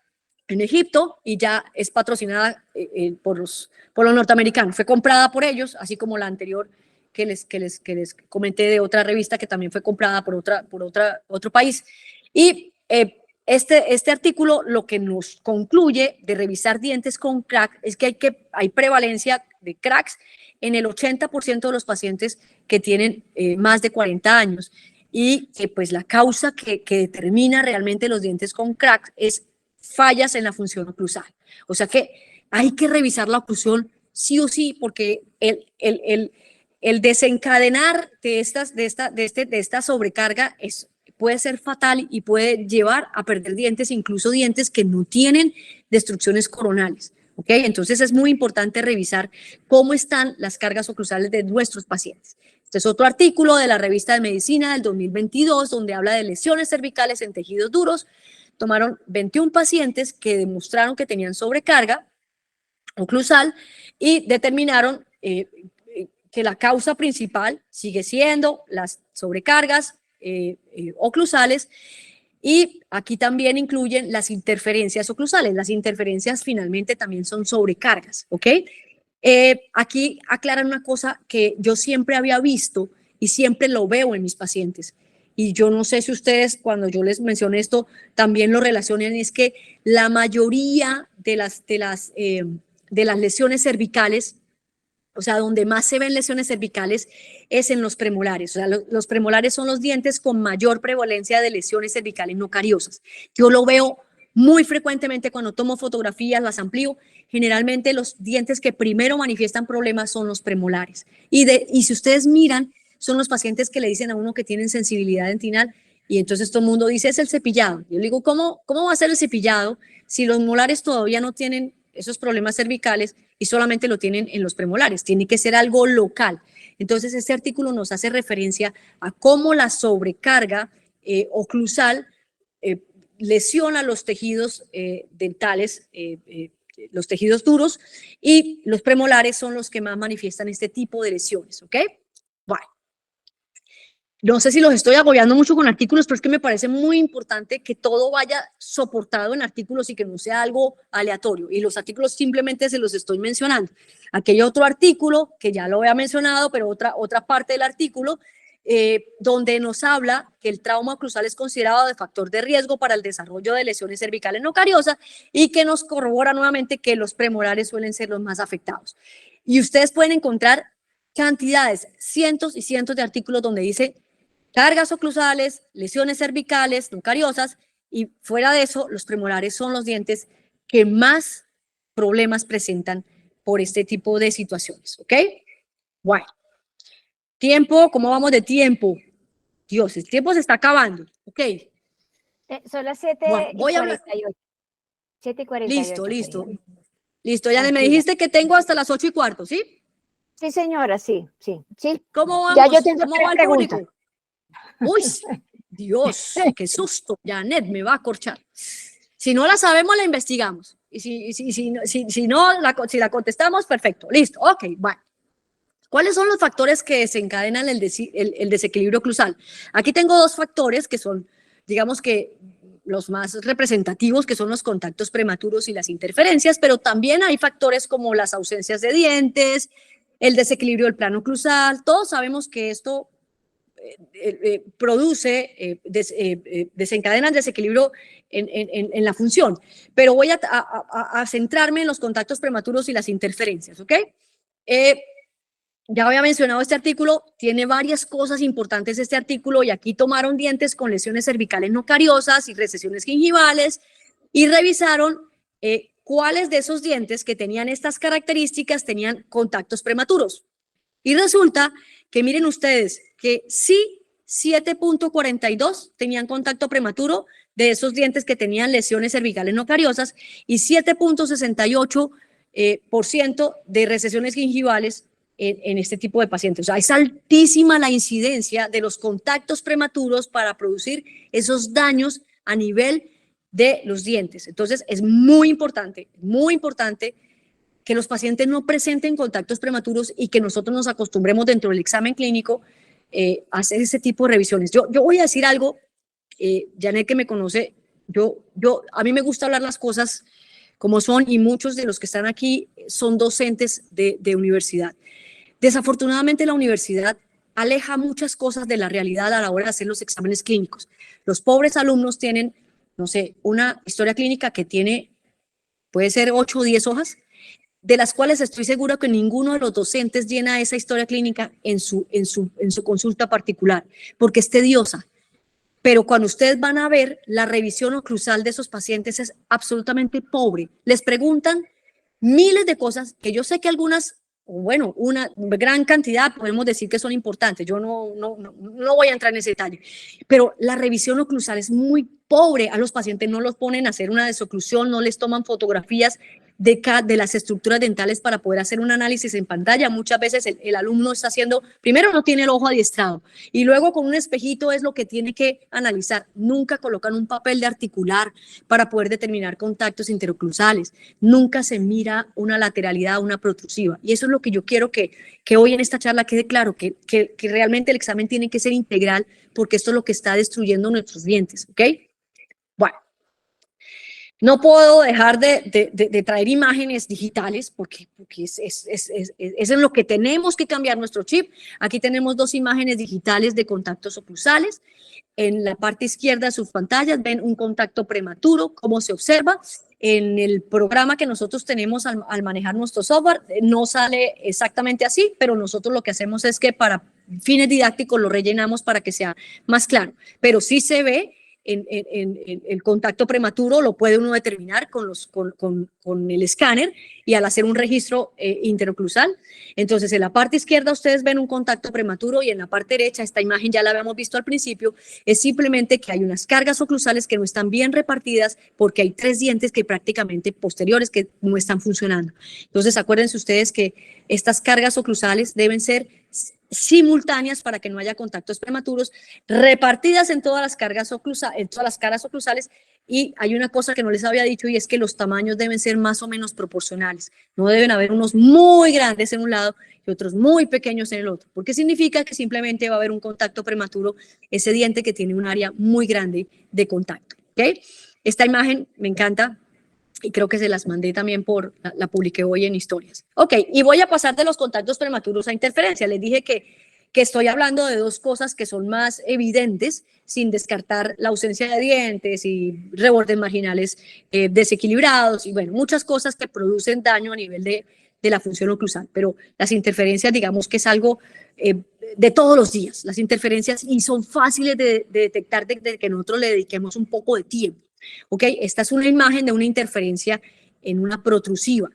en Egipto y ya es patrocinada por los norteamericanos. Fue comprada por ellos, así como la anterior que les comenté de otra revista que también fue comprada por otro país. Y este artículo lo que nos concluye de revisar dientes con crack es que hay prevalencia de cracks en el 80% de los pacientes que tienen más de 40 años y que pues la causa que determina realmente los dientes con crack es fallas en la función oclusal. O sea que hay que revisar la oclusión sí o sí porque el desencadenar de esta sobrecarga puede ser fatal y puede llevar a perder dientes, incluso dientes que no tienen destrucciones coronales. ¿ok? Entonces es muy importante revisar cómo están las cargas oclusales de nuestros pacientes. Este es otro artículo de la revista de Medicina del 2022, donde habla de lesiones cervicales en tejidos duros. Tomaron 21 pacientes que demostraron que tenían sobrecarga oclusal y determinaron que la causa principal sigue siendo las sobrecargas oclusales, y aquí también incluyen las interferencias oclusales. Las interferencias finalmente también son sobrecargas, ¿ok? Aquí aclaran una cosa que yo siempre había visto y siempre lo veo en mis pacientes. Y yo no sé si ustedes, cuando yo les mencioné esto, también lo relacionan, y es que la mayoría de las lesiones cervicales, o sea, donde más se ven lesiones cervicales es en los premolares. O sea, los premolares son los dientes con mayor prevalencia de lesiones cervicales no cariosas. Yo lo veo muy frecuentemente cuando tomo fotografías, las amplío. Generalmente los dientes que primero manifiestan problemas son los premolares. Y si ustedes miran, son los pacientes que le dicen a uno que tienen sensibilidad dentinal, y entonces todo el mundo dice, es el cepillado. Yo le digo, ¿cómo va a ser el cepillado si los molares todavía no tienen esos problemas cervicales y solamente lo tienen en los premolares? Tiene que ser algo local. Entonces, este artículo nos hace referencia a cómo la sobrecarga oclusal lesiona los tejidos dentales, los tejidos duros, y los premolares son los que más manifiestan este tipo de lesiones, ¿ok? Bueno. No sé si los estoy agobiando mucho con artículos, pero es que me parece muy importante que todo vaya soportado en artículos y que no sea algo aleatorio. Y los artículos simplemente se los estoy mencionando. Aquí hay otro artículo que ya lo había mencionado, pero otra parte del artículo, donde nos habla que el trauma oclusal es considerado de factor de riesgo para el desarrollo de lesiones cervicales no cariosas, y que nos corrobora nuevamente que los premolares suelen ser los más afectados. Y ustedes pueden encontrar cantidades, cientos y cientos de artículos donde dice cargas oclusales, lesiones cervicales no cariosas, y fuera de eso, los premolares son los dientes que más problemas presentan por este tipo de situaciones, ¿ok? Bueno, tiempo, ¿cómo vamos de tiempo? Dios, el tiempo se está acabando, ¿ok? Son las 7:48. 7:48. Listo, ya me dijiste que tengo hasta las 8:15, ¿sí? Sí, señora, sí. ¿Cómo vamos? Ya yo tengo ¿Cómo va el preguntas. público? Uy, Dios, qué susto. Janet me va a corchar. Si no la sabemos, la investigamos. Y si la contestamos, perfecto. Listo. Ok, bueno. ¿Cuáles son los factores que desencadenan el desequilibrio oclusal? Aquí tengo dos factores que son, digamos que, los más representativos, que son los contactos prematuros y las interferencias, pero también hay factores como las ausencias de dientes, el desequilibrio del plano oclusal. Todos sabemos que esto desencadena el desequilibrio en la función, pero voy a centrarme en los contactos prematuros y las interferencias, ¿ok? Ya había mencionado este artículo, tiene varias cosas importantes este artículo, y aquí tomaron dientes con lesiones cervicales no cariosas y recesiones gingivales, y revisaron cuáles de esos dientes que tenían estas características tenían contactos prematuros. Y resulta que, miren ustedes, que sí, 7.42 tenían contacto prematuro de esos dientes que tenían lesiones cervicales no cariosas, y 7.68% de recesiones gingivales en este tipo de pacientes. O sea, es altísima la incidencia de los contactos prematuros para producir esos daños a nivel de los dientes. Entonces, es muy importante que los pacientes no presenten contactos prematuros y que nosotros nos acostumbremos dentro del examen clínico a hacer ese tipo de revisiones. Yo voy a decir algo, Janet, que me conoce, a mí me gusta hablar las cosas como son, y muchos de los que están aquí son docentes de universidad. Desafortunadamente, la universidad aleja muchas cosas de la realidad a la hora de hacer los exámenes clínicos. Los pobres alumnos tienen, no sé, una historia clínica que puede ser 8 o 10 hojas, de las cuales estoy segura que ninguno de los docentes llena esa historia clínica en su consulta particular, porque es tediosa. Pero cuando ustedes van a ver la revisión oclusal de esos pacientes, es absolutamente pobre. Les preguntan miles de cosas que yo sé que algunas, bueno, una gran cantidad podemos decir que son importantes. Yo no voy a entrar en ese detalle, pero la revisión oclusal es muy pobre, a los pacientes no los ponen a hacer una desoclusión, no les toman fotografías de las estructuras dentales para poder hacer un análisis en pantalla. Muchas veces el alumno está haciendo, primero no tiene el ojo adiestrado y luego con un espejito es lo que tiene que analizar. Nunca colocan un papel de articular para poder determinar contactos interoclusales. Nunca se mira una lateralidad, una protrusiva. Y eso es lo que yo quiero que hoy en esta charla quede claro, que realmente el examen tiene que ser integral porque esto es lo que está destruyendo nuestros dientes, ¿ok? Bueno. No puedo dejar de traer imágenes digitales porque es en lo que tenemos que cambiar nuestro chip. Aquí tenemos 2 imágenes digitales de contactos oclusales. En la parte izquierda de sus pantallas ven un contacto prematuro, cómo se observa. En el programa que nosotros tenemos al manejar nuestro software no sale exactamente así, pero nosotros lo que hacemos es que para fines didácticos lo rellenamos para que sea más claro. Pero sí se ve en el contacto prematuro, lo puede uno determinar con el escáner y al hacer un registro interoclusal. Entonces, en la parte izquierda ustedes ven un contacto prematuro y en la parte derecha, esta imagen ya la habíamos visto al principio, es simplemente que hay unas cargas oclusales que no están bien repartidas porque hay 3 dientes que prácticamente posteriores que no están funcionando. Entonces, acuérdense ustedes que estas cargas oclusales deben ser simultáneas para que no haya contactos prematuros, repartidas en todas las cargas oclusales, en todas las caras oclusales. Y hay una cosa que no les había dicho y es que los tamaños deben ser más o menos proporcionales. No deben haber unos muy grandes en un lado y otros muy pequeños en el otro, porque significa que simplemente va a haber un contacto prematuro, ese diente que tiene un área muy grande de contacto. ¿Okay? Esta imagen me encanta y creo que se las mandé también la publiqué hoy en historias. Ok, y voy a pasar de los contactos prematuros a interferencia. Les dije que estoy hablando de 2 cosas que son más evidentes, sin descartar la ausencia de dientes y rebordes marginales desequilibrados y bueno, muchas cosas que producen daño a nivel de la función oclusal, pero las interferencias digamos que es algo de todos los días, las interferencias, y son fáciles de detectar desde que nosotros le dediquemos un poco de tiempo. Ok, esta es una imagen de una interferencia en una protrusiva.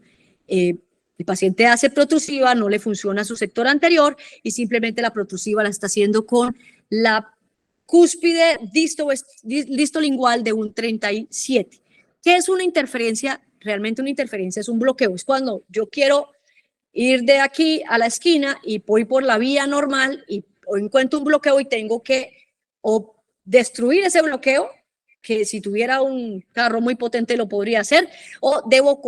El paciente hace protrusiva, no le funciona su sector anterior y simplemente la protrusiva la está haciendo con la cúspide distolingual de un 37. ¿Qué es una interferencia? Realmente una interferencia es un bloqueo. Es cuando yo quiero ir de aquí a la esquina y voy por la vía normal o encuentro un bloqueo y tengo que o destruir ese bloqueo, que si tuviera un carro muy potente lo podría hacer, o debo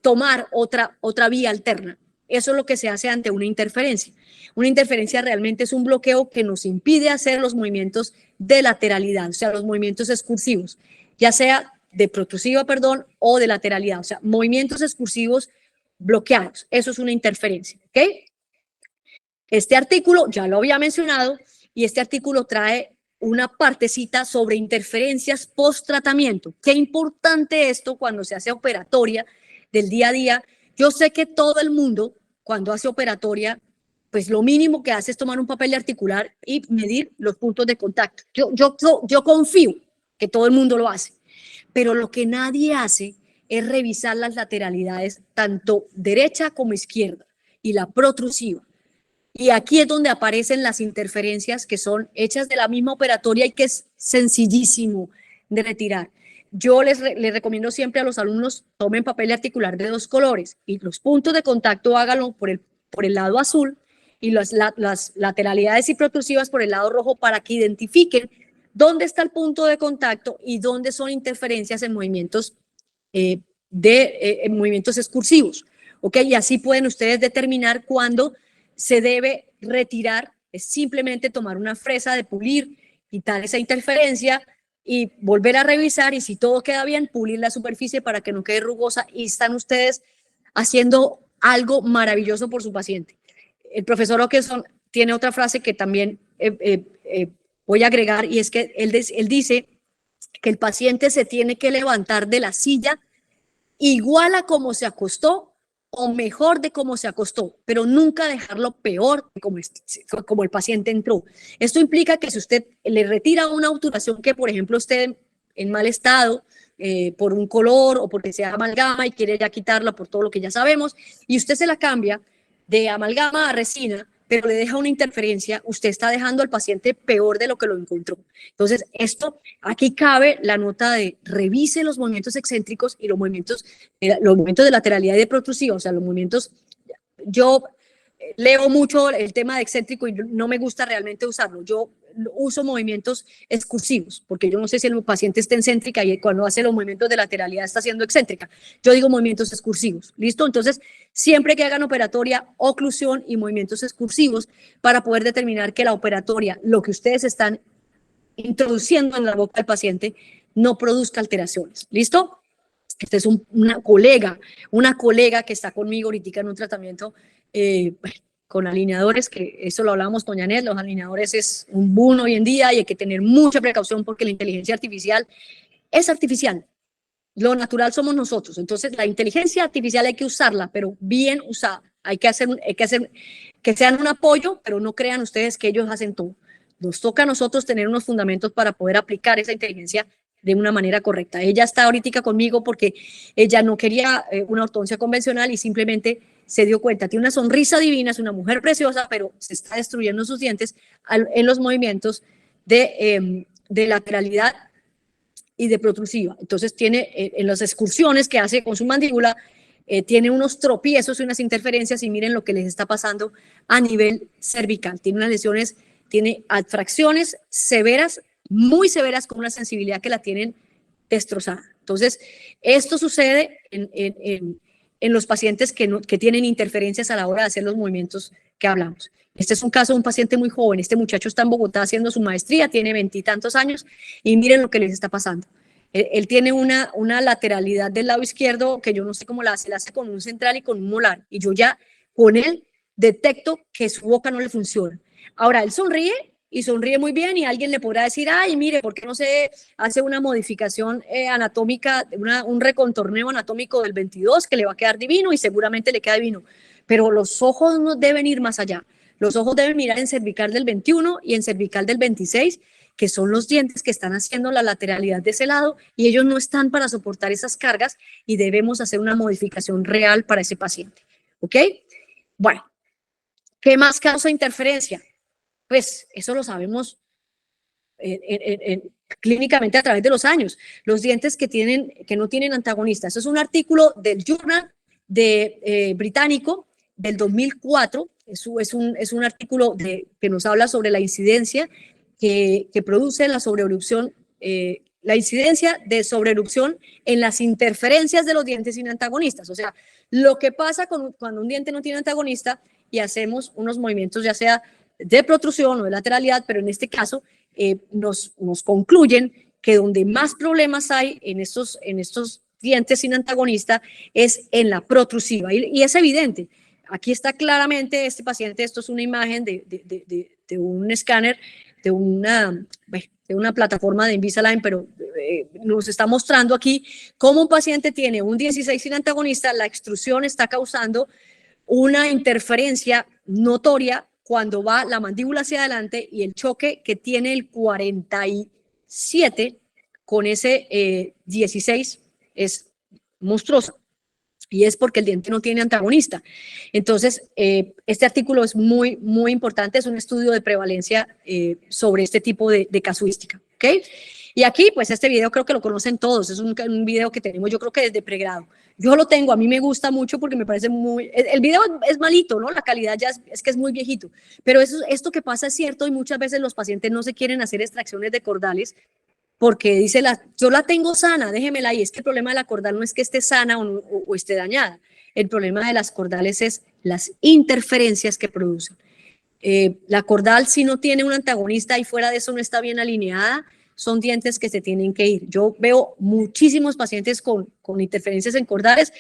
tomar otra vía alterna. Eso es lo que se hace ante una interferencia. Una interferencia realmente es un bloqueo que nos impide hacer los movimientos de lateralidad, o sea, los movimientos excursivos, ya sea de protrusiva, perdón, o de lateralidad, o sea, movimientos excursivos bloqueados. Eso es una interferencia, ¿ok? Este artículo ya lo había mencionado y este artículo trae una partecita sobre interferencias post-tratamiento. Qué importante esto cuando se hace operatoria del día a día. Yo sé que todo el mundo, cuando hace operatoria, pues lo mínimo que hace es tomar un papel de articular y medir los puntos de contacto. Yo confío que todo el mundo lo hace, pero lo que nadie hace es revisar las lateralidades, tanto derecha como izquierda, y la protrusiva. Y aquí es donde aparecen las interferencias que son hechas de la misma operatoria y que es sencillísimo de retirar. Yo les recomiendo siempre a los alumnos, tomen papel articular de 2 colores y los puntos de contacto háganlo por el lado azul y las lateralidades y protrusivas por el lado rojo para que identifiquen dónde está el punto de contacto y dónde son interferencias en movimientos, en movimientos excursivos. ¿Ok? Y así pueden ustedes determinar cuándo se debe retirar. Es simplemente tomar una fresa de pulir, quitar esa interferencia y volver a revisar, y si todo queda bien, pulir la superficie para que no quede rugosa, y están ustedes haciendo algo maravilloso por su paciente. El profesor Okeson tiene otra frase que también voy a agregar, y es que él dice que el paciente se tiene que levantar de la silla igual a como se acostó o mejor de cómo se acostó, pero nunca dejarlo peor como el paciente entró. Esto implica que si usted le retira una obturación que, por ejemplo, esté en mal estado, por un color o porque sea amalgama y quiere ya quitarla por todo lo que ya sabemos, y usted se la cambia de amalgama a resina, pero le deja una interferencia, usted está dejando al paciente peor de lo que lo encontró. Entonces, aquí cabe la nota de revise los movimientos excéntricos y los movimientos de lateralidad y de protrusiva, o sea, los movimientos, yo leo mucho el tema de excéntrico y no me gusta realmente usarlo. Yo uso movimientos excursivos, porque yo no sé si el paciente está excéntrica y cuando hace los movimientos de lateralidad está siendo excéntrica. Yo digo movimientos excursivos, ¿listo? Entonces, siempre que hagan operatoria, oclusión y movimientos excursivos para poder determinar que la operatoria, lo que ustedes están introduciendo en la boca del paciente, no produzca alteraciones, ¿listo? Esta es una colega que está conmigo ahorita en un tratamiento con alineadores, que eso lo hablamos con Janet, los alineadores es un boom hoy en día y hay que tener mucha precaución porque la inteligencia artificial es artificial. Lo natural somos nosotros. Entonces, la inteligencia artificial hay que usarla, pero bien usada. Hay que hacer que sean un apoyo, pero no crean ustedes que ellos hacen todo. Nos toca a nosotros tener unos fundamentos para poder aplicar esa inteligencia de una manera correcta. Ella está ahorita conmigo porque ella no quería una ortodoncia convencional y simplemente se dio cuenta. Tiene una sonrisa divina, es una mujer preciosa, pero se está destruyendo sus dientes en los movimientos de lateralidad y de protrusiva. Entonces tiene en las excursiones que hace con su mandíbula, tiene unos tropiezos y unas interferencias y miren lo que les está pasando a nivel cervical. Tiene unas lesiones, tiene adfracciones severas, muy severas, con una sensibilidad que la tienen destrozada. Entonces, esto sucede en los pacientes que tienen interferencias a la hora de hacer los movimientos que hablamos. Este es un caso de un paciente muy joven. Este muchacho está en Bogotá haciendo su maestría, tiene 20 y tantos años y miren lo que les está pasando. Él tiene una lateralidad del lado izquierdo que yo no sé cómo la hace con un central y con un molar. Y yo ya con él detecto que su boca no le funciona. Ahora, él sonríe y sonríe muy bien y alguien le podrá decir, ay, mire, ¿por qué no se hace una modificación anatómica, un recontorneo anatómico del 22 que le va a quedar divino y seguramente le queda divino? Pero los ojos no deben ir más allá. Los ojos deben mirar en cervical del 21 y en cervical del 26, que son los dientes que están haciendo la lateralidad de ese lado y ellos no están para soportar esas cargas y debemos hacer una modificación real para ese paciente. ¿Ok? Bueno, ¿qué más causa interferencia? Pues eso lo sabemos clínicamente a través de los años. Los dientes que no tienen antagonista. Eso es un artículo del Journal británico del 2004. Es un artículo que nos habla sobre la incidencia que produce la sobreerupción, la incidencia de sobreerupción en las interferencias de los dientes sin antagonistas. O sea, lo que pasa cuando un diente no tiene antagonista y hacemos unos movimientos ya sea de protrusión o de lateralidad, pero en este caso nos concluyen que donde más problemas hay en estos dientes sin antagonista es en la protrusiva y es evidente. Aquí está claramente este paciente, esto es una imagen de un escáner, de una plataforma de Invisalign, pero nos está mostrando aquí cómo un paciente tiene un 16 sin antagonista, la extrusión está causando una interferencia notoria cuando va la mandíbula hacia adelante y el choque que tiene el 47 con ese 16 es monstruoso. Y es porque el diente no tiene antagonista. Entonces, este artículo es muy, muy importante. Es un estudio de prevalencia sobre este tipo de casuística. ¿Ok? Y aquí, pues este video creo que lo conocen todos. Es un video que tenemos, yo creo que desde pregrado. Yo lo tengo, a mí me gusta mucho porque me parece muy... El video es malito, ¿no? La calidad ya es que es muy viejito. Pero esto que pasa es cierto y muchas veces los pacientes no se quieren hacer extracciones de cordales porque dice, yo la tengo sana, déjemela ahí. Es que el problema de la cordal no es que esté sana o esté dañada. El problema de las cordales es las interferencias que producen. La cordal, si no tiene un antagonista y fuera de eso no está bien alineada, son dientes que se tienen que ir. Yo veo muchísimos pacientes con interferencias en cordales.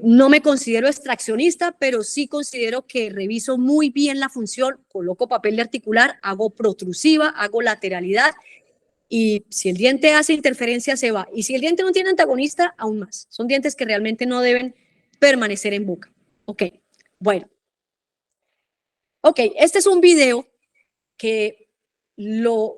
No me considero extraccionista, pero sí considero que reviso muy bien la función, coloco papel de articular, hago protrusiva, hago lateralidad, y si el diente hace interferencia se va. Y si el diente no tiene antagonista, aún más. Son dientes que realmente no deben permanecer en boca. Ok, bueno. Ok, este es un video que lo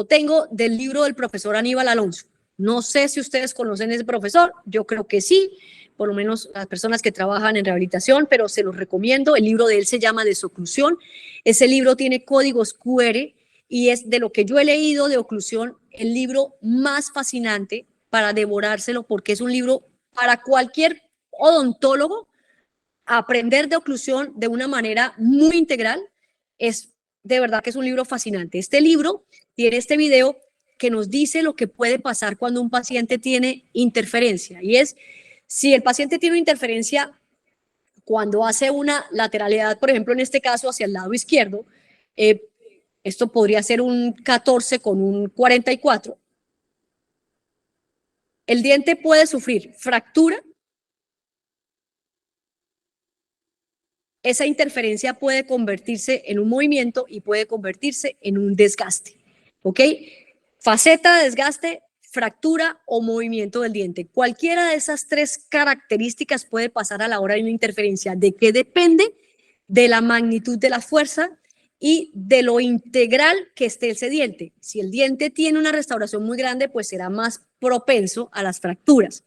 tengo del libro del profesor Aníbal Alonso. No sé si ustedes conocen a ese profesor, yo creo que sí, por lo menos las personas que trabajan en rehabilitación, pero se los recomiendo. El libro de él se llama Desoclusión. Ese libro tiene códigos QR y es de lo que yo he leído de oclusión el libro más fascinante para devorárselo, porque es un libro para cualquier odontólogo. Aprender de oclusión de una manera muy integral es de verdad que es un libro fascinante. Este libro tiene este video que nos dice lo que puede pasar cuando un paciente tiene interferencia, y es si el paciente tiene una interferencia cuando hace una lateralidad, por ejemplo, en este caso hacia el lado izquierdo, esto podría ser un 14 con un 44, el diente puede sufrir fractura. Esa interferencia puede convertirse en un movimiento y puede convertirse en un desgaste, ¿ok? Faceta de desgaste, fractura o movimiento del diente. Cualquiera de esas tres características puede pasar a la hora de una interferencia. ¿De qué depende? De la magnitud de la fuerza y de lo integral que esté ese diente. Si el diente tiene una restauración muy grande, pues será más propenso a las fracturas.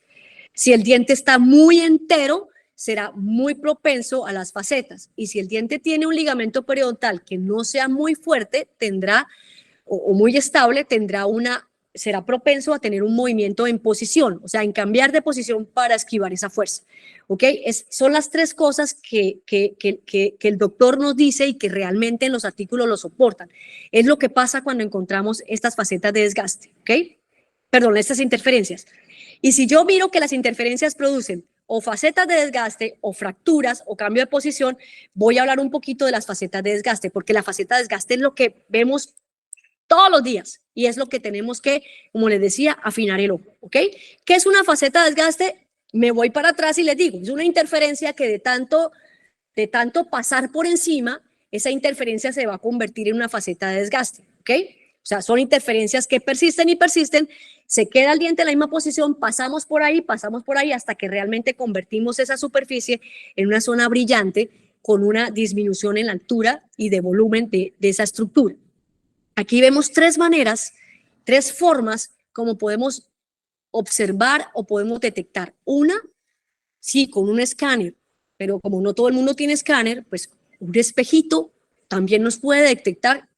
Si el diente está muy entero, será muy propenso a las facetas. Y si el diente tiene un ligamento periodontal que no sea muy fuerte, tendrá, o muy estable, será propenso a tener un movimiento en posición, o sea, en cambiar de posición para esquivar esa fuerza. ¿Ok? Son las tres cosas que el doctor nos dice y que realmente en los artículos lo soportan. Es lo que pasa cuando encontramos estas facetas de desgaste. ¿Ok? Perdón, estas interferencias. Y si yo miro que las interferencias producen o facetas de desgaste o fracturas o cambio de posición, voy a hablar un poquito de las facetas de desgaste, porque la faceta de desgaste es lo que vemos todos los días y es lo que tenemos que, como les decía, afinar el ojo, ¿ok? ¿Qué es una faceta de desgaste? Me voy para atrás y les digo, es una interferencia que de tanto pasar por encima, esa interferencia se va a convertir en una faceta de desgaste, ¿ok? O sea, son interferencias que persisten y persisten, se queda el diente en la misma posición, pasamos por ahí hasta que realmente convertimos esa superficie en una zona brillante con una disminución en la altura y de volumen de esa estructura. Aquí vemos tres maneras, tres formas como podemos observar o podemos detectar. Una, sí, con un escáner, pero como no todo el mundo tiene escáner, pues un espejito también nos puede detectar,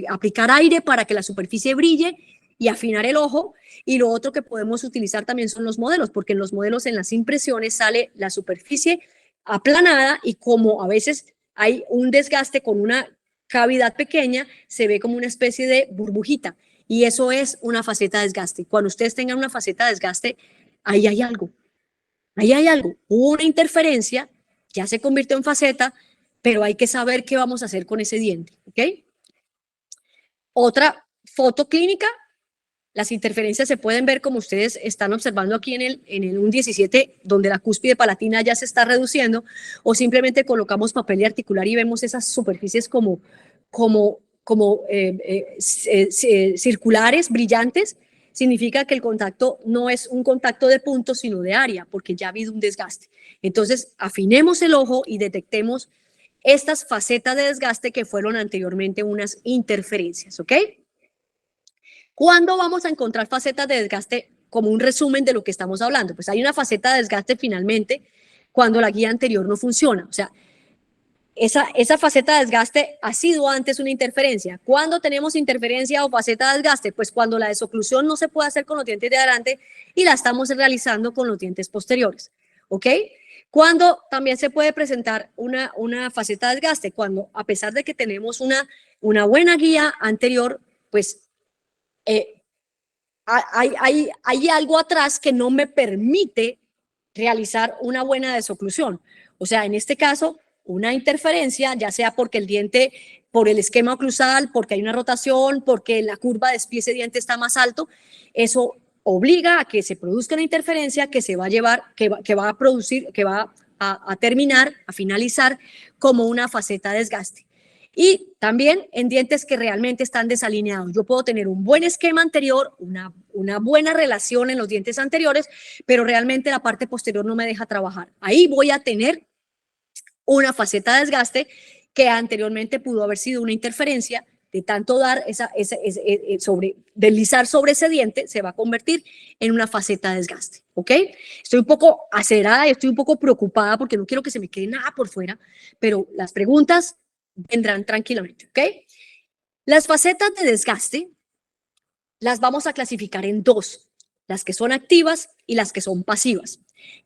aplicar aire para que la superficie brille y afinar el ojo. Y lo otro que podemos utilizar también son los modelos, porque en los modelos, en las impresiones, sale la superficie aplanada y como a veces hay un desgaste con una cavidad pequeña, se ve como una especie de burbujita. Y eso es una faceta de desgaste. Cuando ustedes tengan una faceta de desgaste, ahí hay algo. Ahí hay algo, hubo una interferencia, ya se convirtió en faceta, pero hay que saber qué vamos a hacer con ese diente, ¿ok? Otra foto clínica, las interferencias se pueden ver como ustedes están observando aquí en el 1.17, donde la cúspide palatina ya se está reduciendo, o simplemente colocamos papel articular y vemos esas superficies como circulares, brillantes. Significa que el contacto no es un contacto de punto, sino de área, porque ya ha habido un desgaste. Entonces, afinemos el ojo y detectemos estas facetas de desgaste que fueron anteriormente unas interferencias, ¿ok? ¿Cuándo vamos a encontrar facetas de desgaste como un resumen de lo que estamos hablando? Pues hay una faceta de desgaste finalmente cuando la guía anterior no funciona, o sea, esa faceta de desgaste ha sido antes una interferencia. ¿Cuándo tenemos interferencia o faceta de desgaste? Pues cuando la desoclusión no se puede hacer con los dientes de adelante y la estamos realizando con los dientes posteriores, ¿ok? ¿Cuándo también se puede presentar una faceta de desgaste? Cuando, a pesar de que tenemos una buena guía anterior, pues hay algo atrás que no me permite realizar una buena desoclusión. O sea, en este caso, una interferencia, ya sea porque el diente, por el esquema oclusal, porque hay una rotación, porque la curva de ese diente está más alto, eso obliga a que se produzca una interferencia que se va a llevar, que va a producir, que va a terminar, a finalizar como una faceta de desgaste. Y también en dientes que realmente están desalineados. Yo puedo tener un buen esquema anterior, una buena relación en los dientes anteriores, pero realmente la parte posterior no me deja trabajar. Ahí voy a tener una faceta de desgaste que anteriormente pudo haber sido una interferencia de tanto dar deslizar sobre ese diente, se va a convertir en una faceta de desgaste, ¿ok? Estoy un poco acelerada y estoy un poco preocupada porque no quiero que se me quede nada por fuera, pero las preguntas vendrán tranquilamente, ¿ok? Las facetas de desgaste las vamos a clasificar en dos, las que son activas y las que son pasivas.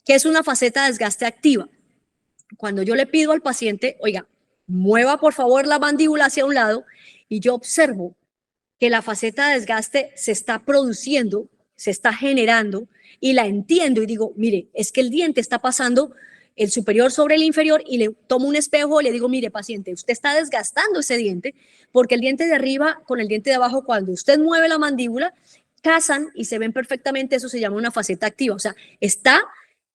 ¿Qué es una faceta de desgaste activa? Cuando yo le pido al paciente, oiga, mueva por favor la mandíbula hacia un lado y yo observo que la faceta de desgaste se está produciendo, se está generando y la entiendo y digo, mire, es que el diente está pasando el superior sobre el inferior y le tomo un espejo y le digo, mire, paciente, usted está desgastando ese diente porque el diente de arriba con el diente de abajo, cuando usted mueve la mandíbula, casan y se ven perfectamente, eso se llama una faceta activa, o sea, está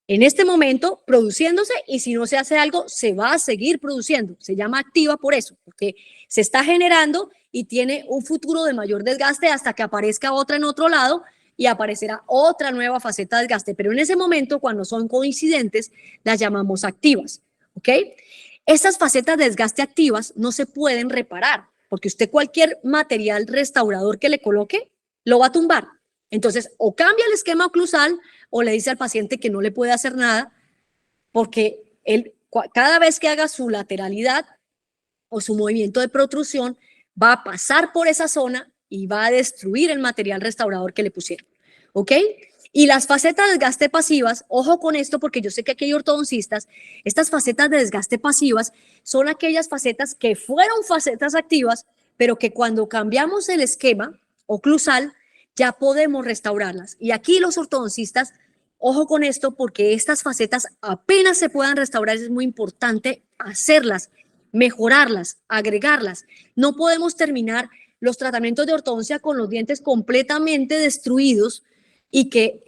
en este momento produciéndose y si no se hace algo, se va a seguir produciendo. Se llama activa por eso, porque se está generando y tiene un futuro de mayor desgaste hasta que aparezca otra en otro lado y aparecerá otra nueva faceta de desgaste. Pero en ese momento, cuando son coincidentes, las llamamos activas, ¿ok? Estas facetas de desgaste activas no se pueden reparar, porque usted cualquier material restaurador que le coloque, lo va a tumbar. Entonces, o cambia el esquema oclusal o le dice al paciente que no le puede hacer nada porque él, cada vez que haga su lateralidad o su movimiento de protrusión, va a pasar por esa zona y va a destruir el material restaurador que le pusieron. ¿Ok? Y las facetas de desgaste pasivas, ojo con esto porque yo sé que aquí hay ortodoncistas, estas facetas de desgaste pasivas son aquellas facetas que fueron facetas activas, pero que cuando cambiamos el esquema oclusal, ya podemos restaurarlas. Y aquí los ortodoncistas, ojo con esto, porque estas facetas apenas se puedan restaurar, es muy importante hacerlas, mejorarlas, agregarlas. No podemos terminar los tratamientos de ortodoncia con los dientes completamente destruidos y que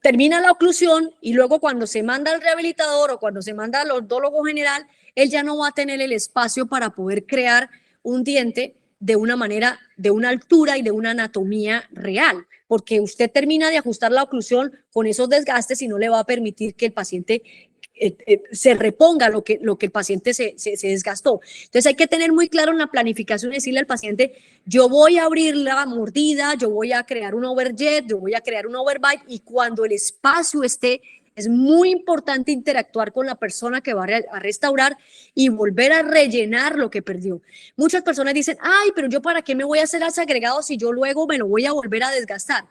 termina la oclusión y luego cuando se manda al rehabilitador o cuando se manda al odontólogo general, él ya no va a tener el espacio para poder crear un diente de una manera, de una altura y de una anatomía real, porque usted termina de ajustar la oclusión con esos desgastes y no le va a permitir que el paciente se reponga lo que el paciente se desgastó. Entonces hay que tener muy claro en la planificación, decirle al paciente, yo voy a abrir la mordida, yo voy a crear un overjet, yo voy a crear un overbite y cuando el espacio esté, es muy importante interactuar con la persona que va a restaurar y volver a rellenar lo que perdió. Muchas personas dicen, ay, pero yo para qué me voy a hacer ese agregado si yo luego me lo voy a volver a desgastar.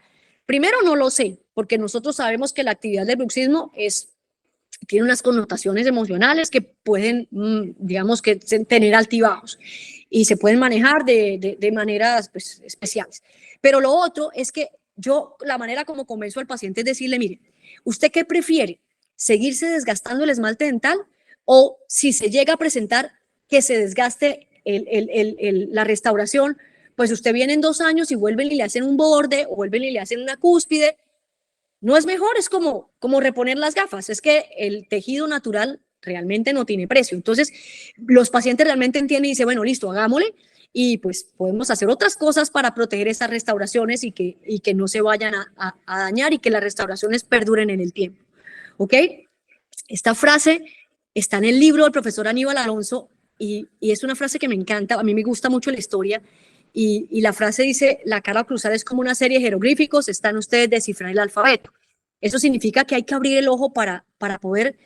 Primero no lo sé, porque nosotros sabemos que la actividad del bruxismo tiene unas connotaciones emocionales que pueden, digamos, que tener altibajos y se pueden manejar de maneras pues, especiales. Pero lo otro es que yo, la manera como convenzo al paciente es decirle, mire, ¿usted qué prefiere? ¿Seguirse desgastando el esmalte dental o si se llega a presentar que se desgaste la restauración, pues usted viene en 2 años y vuelven y le hacen un borde o vuelven y le hacen una cúspide? No es mejor, es como reponer las gafas, es que el tejido natural realmente no tiene precio. Entonces, los pacientes realmente entienden y dicen, bueno, listo, hagámosle y pues podemos hacer otras cosas para proteger esas restauraciones y que no se vayan a dañar y que las restauraciones perduren en el tiempo. ¿Ok? Esta frase está en el libro del profesor Aníbal Alonso y es una frase que me encanta, a mí me gusta mucho la historia. Y la frase dice, la cara oclusal es como una serie de jeroglíficos, están ustedes descifrar el alfabeto. Eso significa que hay que abrir el ojo para poder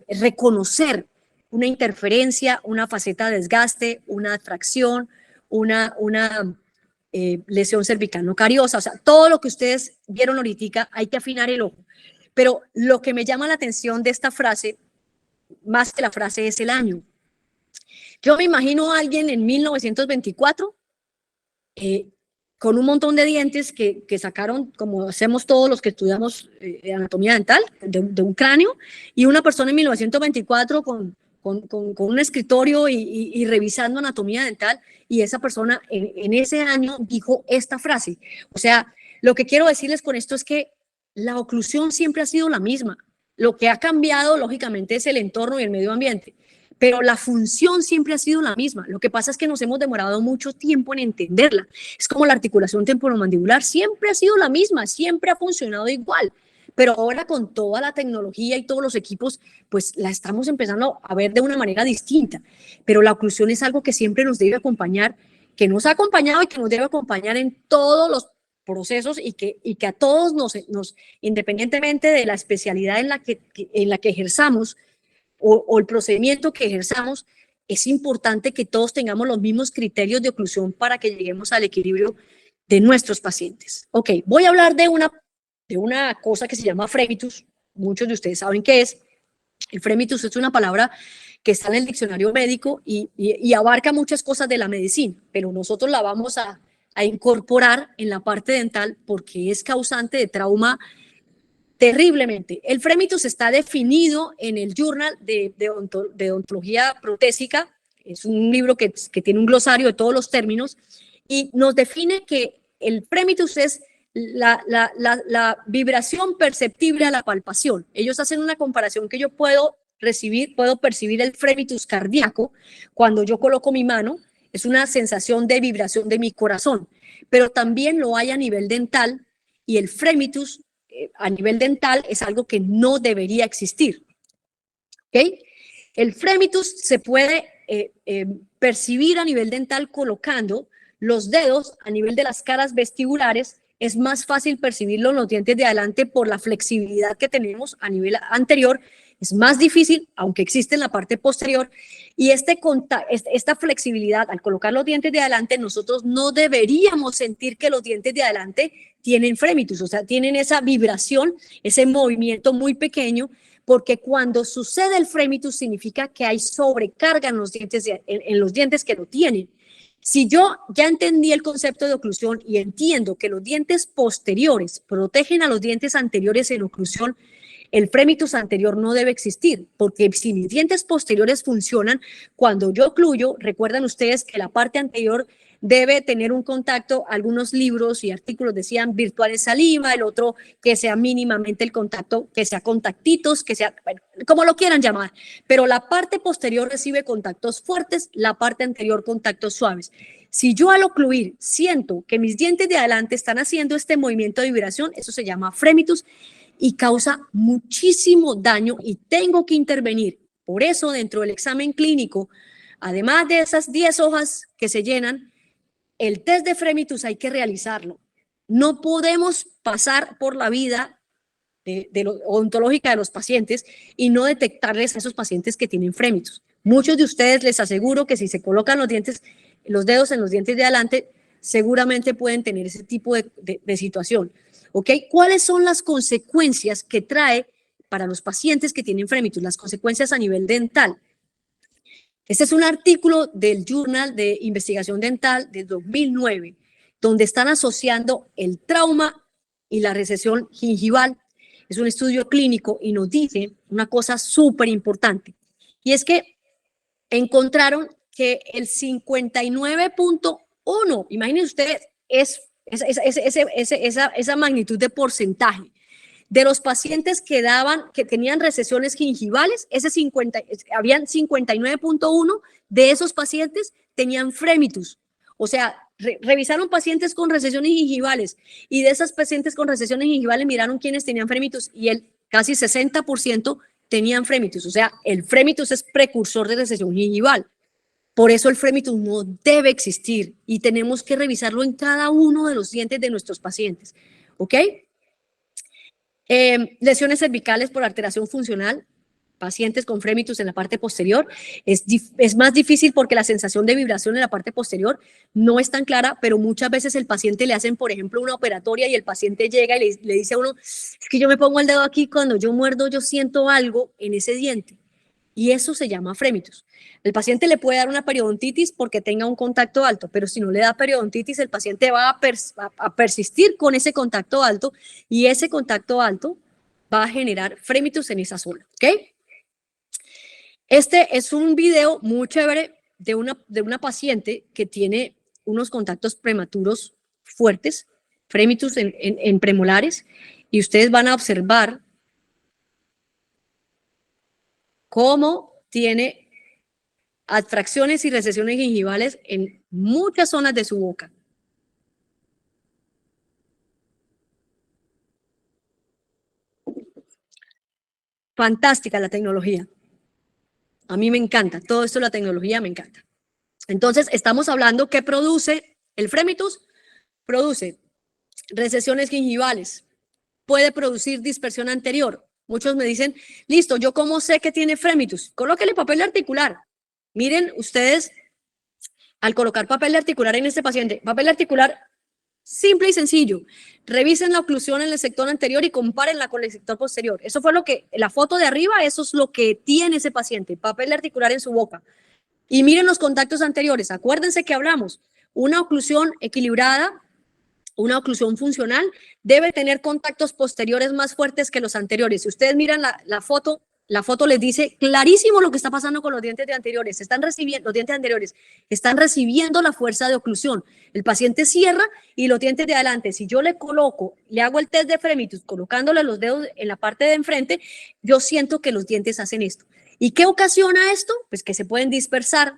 reconocer una interferencia, una faceta de desgaste, una atracción, una lesión cervical no cariosa. O sea, todo lo que ustedes vieron ahorita, hay que afinar el ojo. Pero lo que me llama la atención de esta frase, más que la frase, es el año. Yo me imagino a alguien en 1924 con un montón de dientes que sacaron, como hacemos todos los que estudiamos anatomía dental, de un cráneo, y una persona en 1924 con un escritorio y revisando anatomía dental, y esa persona en ese año dijo esta frase. O sea, lo que quiero decirles con esto es que la oclusión siempre ha sido la misma. Lo que ha cambiado, lógicamente, es el entorno y el medio ambiente. Pero la función siempre ha sido la misma. Lo que pasa es que nos hemos demorado mucho tiempo en entenderla. Es como la articulación temporomandibular, siempre ha sido la misma, siempre ha funcionado igual. Pero ahora con toda la tecnología y todos los equipos, pues la estamos empezando a ver de una manera distinta. Pero la oclusión es algo que siempre nos debe acompañar, que nos ha acompañado y que nos debe acompañar en todos los procesos y que a todos independientemente de la especialidad en la que ejerzamos o el procedimiento que ejerzamos, es importante que todos tengamos los mismos criterios de oclusión para que lleguemos al equilibrio de nuestros pacientes. Ok, voy a hablar de una cosa que se llama fremitus. Muchos de ustedes saben qué es. El fremitus es una palabra que está en el diccionario médico y abarca muchas cosas de la medicina, pero nosotros la vamos a incorporar en la parte dental porque es causante de trauma terriblemente. El fremitus está definido en el Journal de Odontología Protésica. Es un libro que tiene un glosario de todos los términos y nos define que el fremitus es la vibración perceptible a la palpación. Ellos hacen una comparación que yo puedo percibir el fremitus cardíaco cuando yo coloco mi mano. Es una sensación de vibración de mi corazón, pero también lo hay a nivel dental y el fremitus a nivel dental es algo que no debería existir. ¿Okay? El fremitus se puede percibir a nivel dental colocando los dedos a nivel de las caras vestibulares. Es más fácil percibirlo en los dientes de adelante por la flexibilidad que tenemos a nivel anterior. Es más difícil, aunque existe en la parte posterior. Y esta flexibilidad, al colocar los dientes de adelante, nosotros no deberíamos sentir que los dientes de adelante tienen fremitus, o sea, tienen esa vibración, ese movimiento muy pequeño, porque cuando sucede el fremitus significa que hay sobrecarga en los dientes que lo tienen. Si yo ya entendí el concepto de oclusión y entiendo que los dientes posteriores protegen a los dientes anteriores en oclusión, el fremitus anterior no debe existir, porque si mis dientes posteriores funcionan, cuando yo ocluyo, recuerdan ustedes que la parte anterior debe tener un contacto. Algunos libros y artículos decían virtual en saliva, el otro que sea mínimamente el contacto, que sea contactitos, que sea, bueno, como lo quieran llamar, pero la parte posterior recibe contactos fuertes, la parte anterior contactos suaves. Si yo al ocluir siento que mis dientes de adelante están haciendo este movimiento de vibración, eso se llama fremitus y causa muchísimo daño y tengo que intervenir. Por eso, dentro del examen clínico, además de esas 10 hojas que se llenan, el test de fremitus hay que realizarlo. No podemos pasar por la vida odontológica de los pacientes y no detectarles a esos pacientes que tienen fremitus. Muchos de ustedes les aseguro que si se colocan los dedos en los dientes de adelante, seguramente pueden tener ese tipo de situación. ¿Ok? ¿Cuáles son las consecuencias que trae para los pacientes que tienen fremitus? Las consecuencias a nivel dental. Este es un artículo del Journal de Investigación Dental de 2009, donde están asociando el trauma y la recesión gingival. Es un estudio clínico y nos dice una cosa súper importante, y es que encontraron que el 59.1, imagínense ustedes, esa magnitud de porcentaje de los pacientes que tenían recesiones gingivales, habían 59.1 de esos pacientes tenían fremitus. O sea, revisaron pacientes con recesiones gingivales y de esas pacientes con recesiones gingivales miraron quiénes tenían fremitus y el casi 60% tenían fremitus. O sea, el fremitus es precursor de recesión gingival. Por eso el fremitus no debe existir y tenemos que revisarlo en cada uno de los dientes de nuestros pacientes. ¿Ok? Lesiones cervicales por alteración funcional, pacientes con fremitus en la parte posterior, es más difícil porque la sensación de vibración en la parte posterior no es tan clara, pero muchas veces el paciente le hacen, por ejemplo, una operatoria y el paciente llega y le dice a uno, es que yo me pongo el dedo aquí, cuando yo muerdo yo siento algo en ese diente. Y eso se llama fremitus. El paciente le puede dar una periodontitis porque tenga un contacto alto, pero si no le da periodontitis, el paciente va a persistir con ese contacto alto y ese contacto alto va a generar fremitus en esa zona. ¿Ok? Este es un video muy chévere de una paciente que tiene unos contactos prematuros fuertes, fremitus en premolares, y ustedes van a observar cómo tiene atracciones y recesiones gingivales en muchas zonas de su boca. Fantástica la tecnología. A mí me encanta. Todo esto, la tecnología me encanta. Entonces, estamos hablando que produce el fremitus, produce recesiones gingivales, puede producir dispersión anterior. Muchos me dicen, listo, ¿yo cómo sé que tiene fremitus? Colóquele papel articular. Miren ustedes, al colocar papel articular en este paciente, papel articular simple y sencillo, revisen la oclusión en el sector anterior y compárenla con el sector posterior. Eso fue lo que, la foto de arriba, eso es lo que tiene ese paciente, papel articular en su boca. Y miren los contactos anteriores, acuérdense que hablamos, una oclusión equilibrada, una oclusión funcional, debe tener contactos posteriores más fuertes que los anteriores. Si ustedes miran la foto les dice clarísimo lo que está pasando con los dientes anteriores. Los dientes anteriores están recibiendo la fuerza de oclusión. El paciente cierra y los dientes de adelante, si yo le hago el test de fremitus, colocándole los dedos en la parte de enfrente, yo siento que los dientes hacen esto. ¿Y qué ocasiona esto? Pues que se pueden dispersar,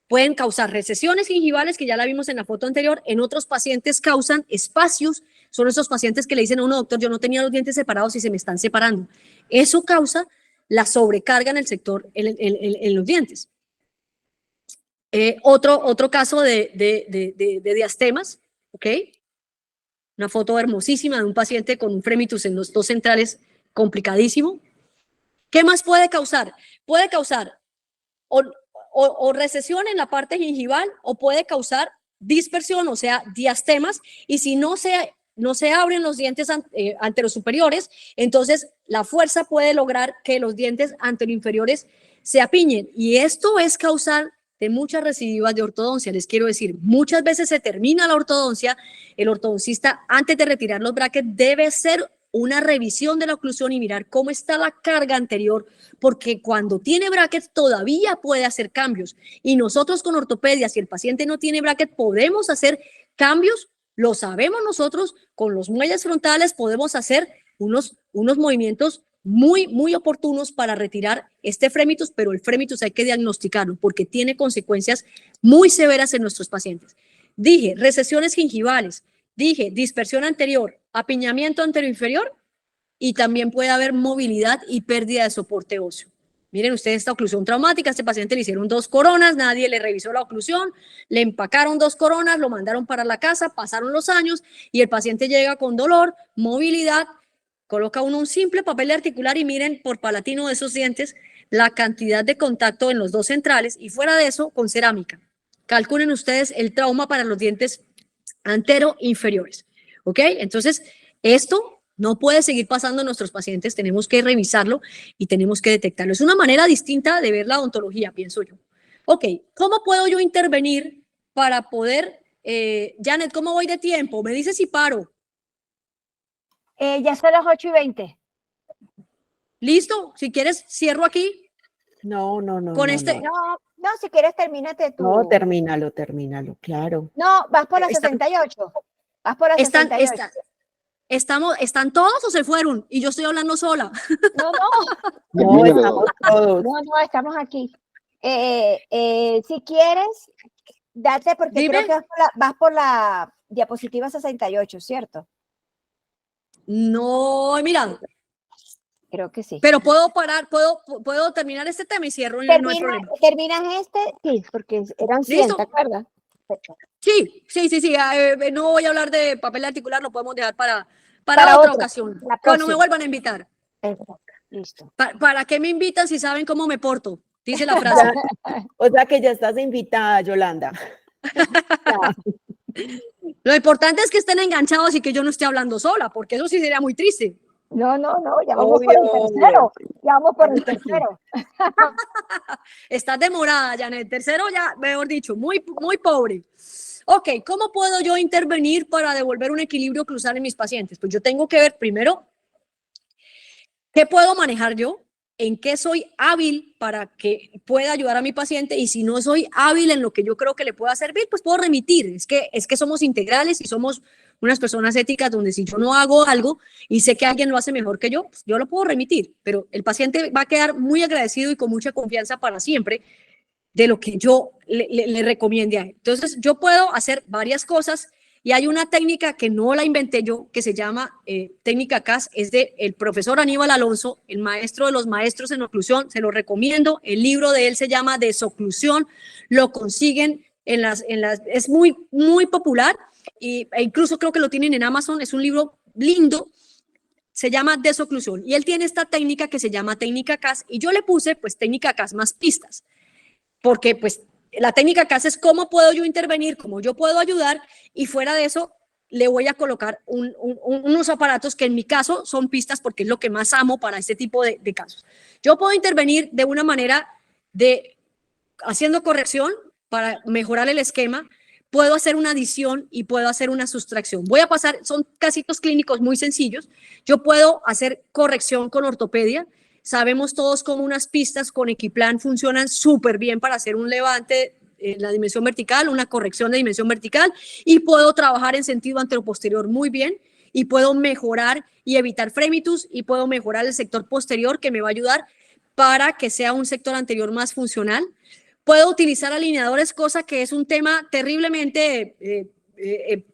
pueden causar recesiones gingivales, que ya la vimos en la foto anterior. En otros pacientes causan espacios. Son esos pacientes que le dicen a uno, doctor, yo no tenía los dientes separados y se me están separando. Eso causa la sobrecarga en el sector, en los dientes. Otro caso de diastemas, ¿ok? Una foto hermosísima de un paciente con un fremitus en los dos centrales, complicadísimo. ¿Qué más puede causar? Puede causar o recesión en la parte gingival, o puede causar dispersión, o sea, diastemas, y si no se abren los dientes anterosuperiores, entonces la fuerza puede lograr que los dientes anteroinferiores se apiñen, y esto es causal de muchas recidivas de ortodoncia. Les quiero decir, muchas veces se termina la ortodoncia, el ortodoncista antes de retirar los brackets debe hacer una revisión de la oclusión y mirar cómo está la carga anterior, porque cuando tiene brackets todavía puede hacer cambios, y nosotros con ortopedia, si el paciente no tiene bracket, podemos hacer cambios, lo sabemos nosotros, con los muelles frontales podemos hacer unos movimientos muy oportunos para retirar este fremitus, pero el fremitus hay que diagnosticarlo porque tiene consecuencias muy severas en nuestros pacientes. Dije recesiones gingivales, dije dispersión anterior, apiñamiento anteroinferior, y también puede haber movilidad y pérdida de soporte óseo. Miren ustedes esta oclusión traumática, a este paciente le hicieron 2 coronas, nadie le revisó la oclusión, le empacaron 2 coronas, lo mandaron para la casa, pasaron los años y el paciente llega con dolor, movilidad, coloca uno un simple papel articular y miren por palatino de esos dientes la cantidad de contacto en los 2 centrales, y fuera de eso con cerámica. Calculen ustedes el trauma para los dientes antero-inferiores, ¿ok? Entonces, esto no puede seguir pasando en nuestros pacientes, tenemos que revisarlo y tenemos que detectarlo. Es una manera distinta de ver la odontología, pienso yo. Ok, ¿cómo puedo yo intervenir para poder, Janet, ¿cómo voy de tiempo? Me dice si paro. Ya son las 8:20. ¿Listo? Si quieres, cierro aquí. No. No, si quieres, termínate tú. No, termínalo, claro. No, vas por la 68. Vas por la 68. ¿Están todos o se fueron? Y yo estoy hablando sola. No, estamos todos. No, estamos aquí. Si quieres, date, porque Dime. creo que vas por la diapositiva 68, ¿cierto? No, mira. Creo que sí. Pero puedo parar, puedo terminar este tema y cierro y no hay problema. ¿Terminas este? Sí, porque eran 100, ¿Listo? ¿te acuerdas? Sí. No voy a hablar de papel articular, lo podemos dejar para otra ocasión. Cuando me vuelvan a invitar. Exacto, listo. ¿Para qué me invitan si saben cómo me porto? Dice la frase. O sea que ya estás invitada, Yolanda. Lo importante es que estén enganchados y que yo no esté hablando sola, porque eso sí sería muy triste. No, ya vamos por el tercero. Ya vamos por el tercero. Estás demorada, Janet. Tercero ya, mejor dicho, muy pobre. Ok, ¿cómo puedo yo intervenir para devolver un equilibrio oclusal en mis pacientes? Pues yo tengo que ver primero qué puedo manejar yo, en qué soy hábil para que pueda ayudar a mi paciente, y si no soy hábil en lo que yo creo que le pueda servir, pues puedo remitir. Es que somos integrales y somos unas personas éticas donde si yo no hago algo y sé que alguien lo hace mejor que yo, pues yo lo puedo remitir, pero el paciente va a quedar muy agradecido y con mucha confianza para siempre de lo que yo le recomiende a él. Entonces, yo puedo hacer varias cosas, y hay una técnica que no la inventé yo, que se llama técnica CAS, es del profesor Aníbal Alonso, el maestro de los maestros en oclusión, se lo recomiendo. El libro de él se llama Desoclusión, lo consiguen es muy, muy popular e incluso creo que lo tienen en Amazon, es un libro lindo, se llama Desoclusión y él tiene esta técnica que se llama técnica CAS y yo le puse pues técnica CAS más pistas, porque pues la técnica CAS es cómo puedo yo intervenir, cómo yo puedo ayudar y fuera de eso le voy a colocar unos aparatos que en mi caso son pistas porque es lo que más amo para este tipo de casos. Yo puedo intervenir de una manera de haciendo corrección para mejorar el esquema, puedo hacer una adición y puedo hacer una sustracción. Voy a pasar, son casitos clínicos muy sencillos. Yo puedo hacer corrección con ortopedia. Sabemos todos cómo unas pistas con Equiplan funcionan súper bien para hacer un levante en la dimensión vertical, una corrección de dimensión vertical y puedo trabajar en sentido anteroposterior muy bien y puedo mejorar y evitar fremitus y puedo mejorar el sector posterior que me va a ayudar para que sea un sector anterior más funcional. Puedo utilizar alineadores, cosa que es un tema terriblemente,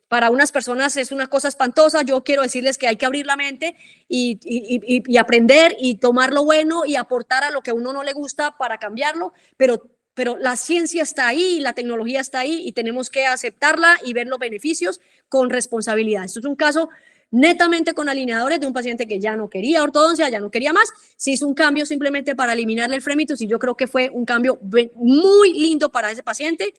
para unas personas es una cosa espantosa. Yo quiero decirles que hay que abrir la mente y aprender y tomar lo bueno y aportar a lo que a uno no le gusta para cambiarlo, pero la ciencia está ahí, la tecnología está ahí y tenemos que aceptarla y ver los beneficios con responsabilidad. Esto es un caso netamente con alineadores de un paciente que ya no quería ortodoncia, ya no quería más, se hizo un cambio simplemente para eliminarle el fremitus y yo creo que fue un cambio muy lindo para ese paciente.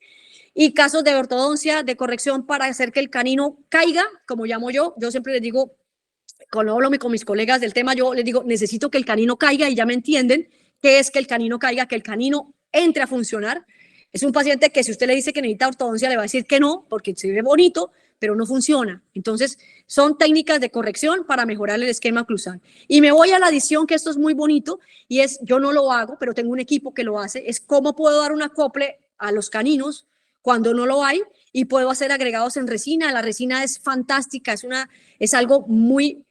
Y casos de ortodoncia, de corrección para hacer que el canino caiga, como llamo yo siempre les digo, cuando hablo con mis colegas del tema, yo les digo, necesito que el canino caiga y ya me entienden qué es que el canino caiga, que el canino entre a funcionar. Es un paciente que si usted le dice que necesita ortodoncia, le va a decir que no, porque se ve bonito, pero no funciona. Entonces, son técnicas de corrección para mejorar el esquema oclusal. Y me voy a la adición, que esto es muy bonito, y es, yo no lo hago, pero tengo un equipo que lo hace, es cómo puedo dar un acople a los caninos cuando no lo hay, y puedo hacer agregados en resina. La resina es fantástica, es algo muy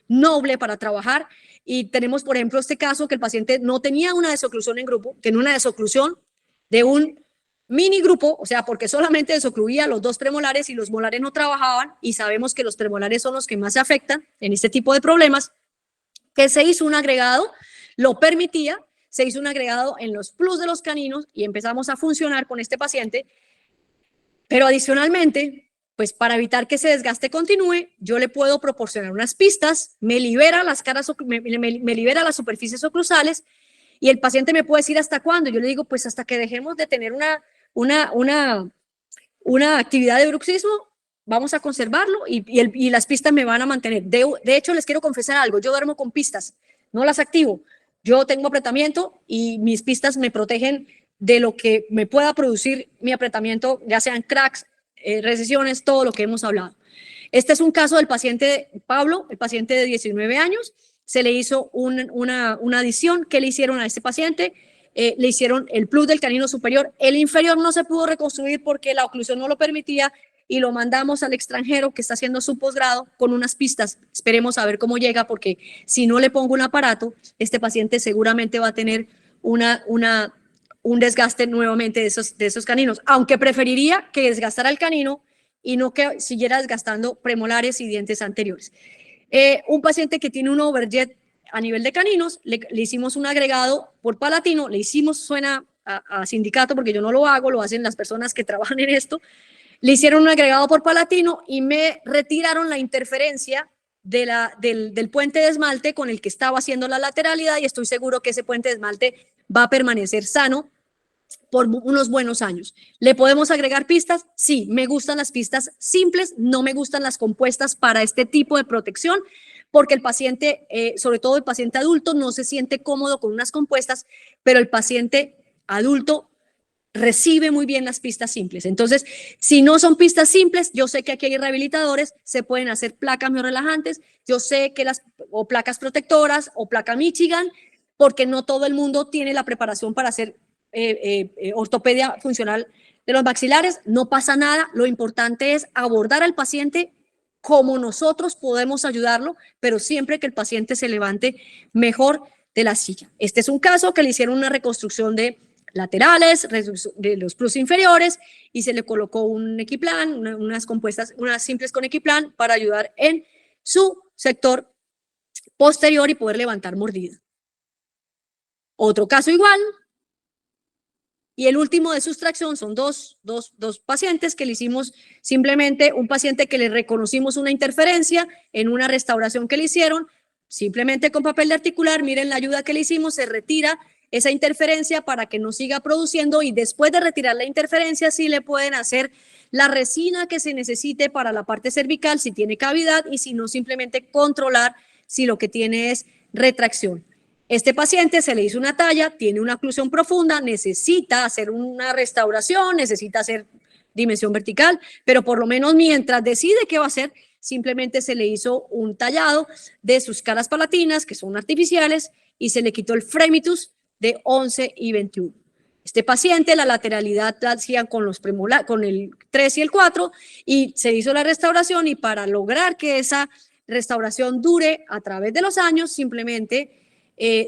noble para trabajar. Y tenemos, por ejemplo, este caso que el paciente no tenía una desoclusión en grupo, tenía una desoclusión de un mini grupo, o sea, porque solamente desocluía los dos premolares y los molares no trabajaban, y sabemos que los premolares son los que más se afectan en este tipo de problemas, que se hizo un agregado, lo permitía, se hizo un agregado en los plus de los caninos y empezamos a funcionar con este paciente, pero adicionalmente, pues para evitar que ese desgaste continúe, yo le puedo proporcionar unas pistas, me libera las caras, me libera las superficies oclusales y el paciente me puede decir hasta cuándo. Yo le digo, pues hasta que dejemos de tener una actividad de bruxismo, vamos a conservarlo y las pistas me van a mantener. De hecho, les quiero confesar algo, yo duermo con pistas, no las activo. Yo tengo apretamiento y mis pistas me protegen de lo que me pueda producir mi apretamiento, ya sean cracks, recesiones, todo lo que hemos hablado. Este es un caso del paciente Pablo, el paciente de 19 años, se le hizo una adición que le hicieron a este paciente, le hicieron el plus del canino superior, el inferior no se pudo reconstruir porque la oclusión no lo permitía y lo mandamos al extranjero que está haciendo su posgrado con unas pistas. Esperemos a ver cómo llega, porque si no le pongo un aparato, este paciente seguramente va a tener un desgaste nuevamente de esos caninos, aunque preferiría que desgastara el canino y no que siguiera desgastando premolares y dientes anteriores. Un paciente que tiene un overjet a nivel de caninos, le hicimos un agregado por palatino, le hicimos, suena a sindicato porque yo no lo hago, lo hacen las personas que trabajan en esto, le hicieron un agregado por palatino y me retiraron la interferencia del puente de esmalte con el que estaba haciendo la lateralidad, y estoy seguro que ese puente de esmalte va a permanecer sano por unos buenos años. ¿Le podemos agregar pistas? Sí, me gustan las pistas simples, no me gustan las compuestas para este tipo de protección, porque el paciente, sobre todo el paciente adulto, no se siente cómodo con unas compuestas, pero el paciente adulto recibe muy bien las pistas simples. Entonces, si no son pistas simples, yo sé que aquí hay rehabilitadores, se pueden hacer placas miorelajantes, yo sé que o placas protectoras o placa Michigan, porque no todo el mundo tiene la preparación para hacer ortopedia funcional de los maxilares. No pasa nada, lo importante es abordar al paciente como nosotros podemos ayudarlo, pero siempre que el paciente se levante mejor de la silla. Este es un caso que le hicieron una reconstrucción de laterales, de los plus inferiores, y se le colocó un Equiplan, unas compuestas, unas simples con Equiplan para ayudar en su sector posterior y poder levantar mordida. Otro caso igual, Y el último de sustracción son dos pacientes que le hicimos simplemente, un paciente que le reconocimos una interferencia en una restauración que le hicieron, simplemente con papel de articular, miren la ayuda que le hicimos, se retira esa interferencia para que no siga produciendo y después de retirar la interferencia sí le pueden hacer la resina que se necesite para la parte cervical si tiene cavidad y si no simplemente controlar si lo que tiene es retracción. Este paciente se le hizo una talla, tiene una oclusión profunda, necesita hacer una restauración, necesita hacer dimensión vertical, pero por lo menos mientras decide qué va a hacer, simplemente se le hizo un tallado de sus caras palatinas, que son artificiales, y se le quitó el fremitus de 11 y 21. Este paciente, la lateralidad la hacían con los premolares, con el 3 y el 4, y se hizo la restauración, y para lograr que esa restauración dure a través de los años, simplemente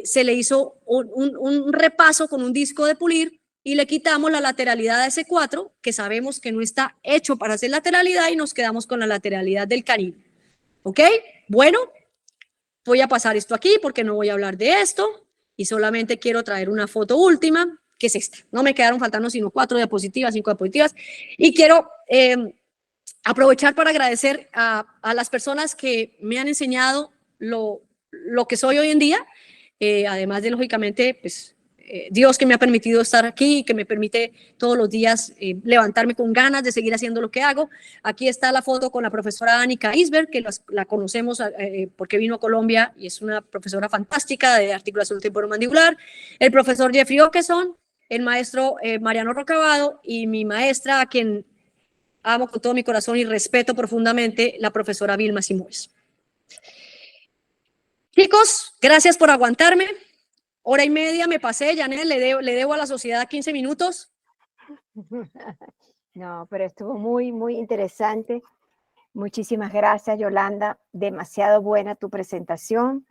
se le hizo un repaso con un disco de pulir y le quitamos la lateralidad a ese 4, que sabemos que no está hecho para hacer lateralidad, y nos quedamos con la lateralidad del canino. ¿Ok? Bueno, voy a pasar esto aquí porque no voy a hablar de esto y solamente quiero traer una foto última, que es esta. No me quedaron faltando sino 4 diapositivas, 5 diapositivas, y quiero aprovechar para agradecer a las personas que me han enseñado lo que soy hoy en día, además de, lógicamente, pues, Dios que me ha permitido estar aquí, que me permite todos los días levantarme con ganas de seguir haciendo lo que hago. Aquí está la foto con la profesora Annika Isberg, que la conocemos porque vino a Colombia y es una profesora fantástica de articulación temporomandibular. El profesor Jeffrey Okeson, el maestro Mariano Rocabado y mi maestra, a quien amo con todo mi corazón y respeto profundamente, la profesora Vilma Simões. Chicos, gracias por aguantarme. Hora y media me pasé, Janet, le debo a la sociedad 15 minutos. No, pero estuvo muy, muy interesante. Muchísimas gracias, Yolanda. Demasiado buena tu presentación.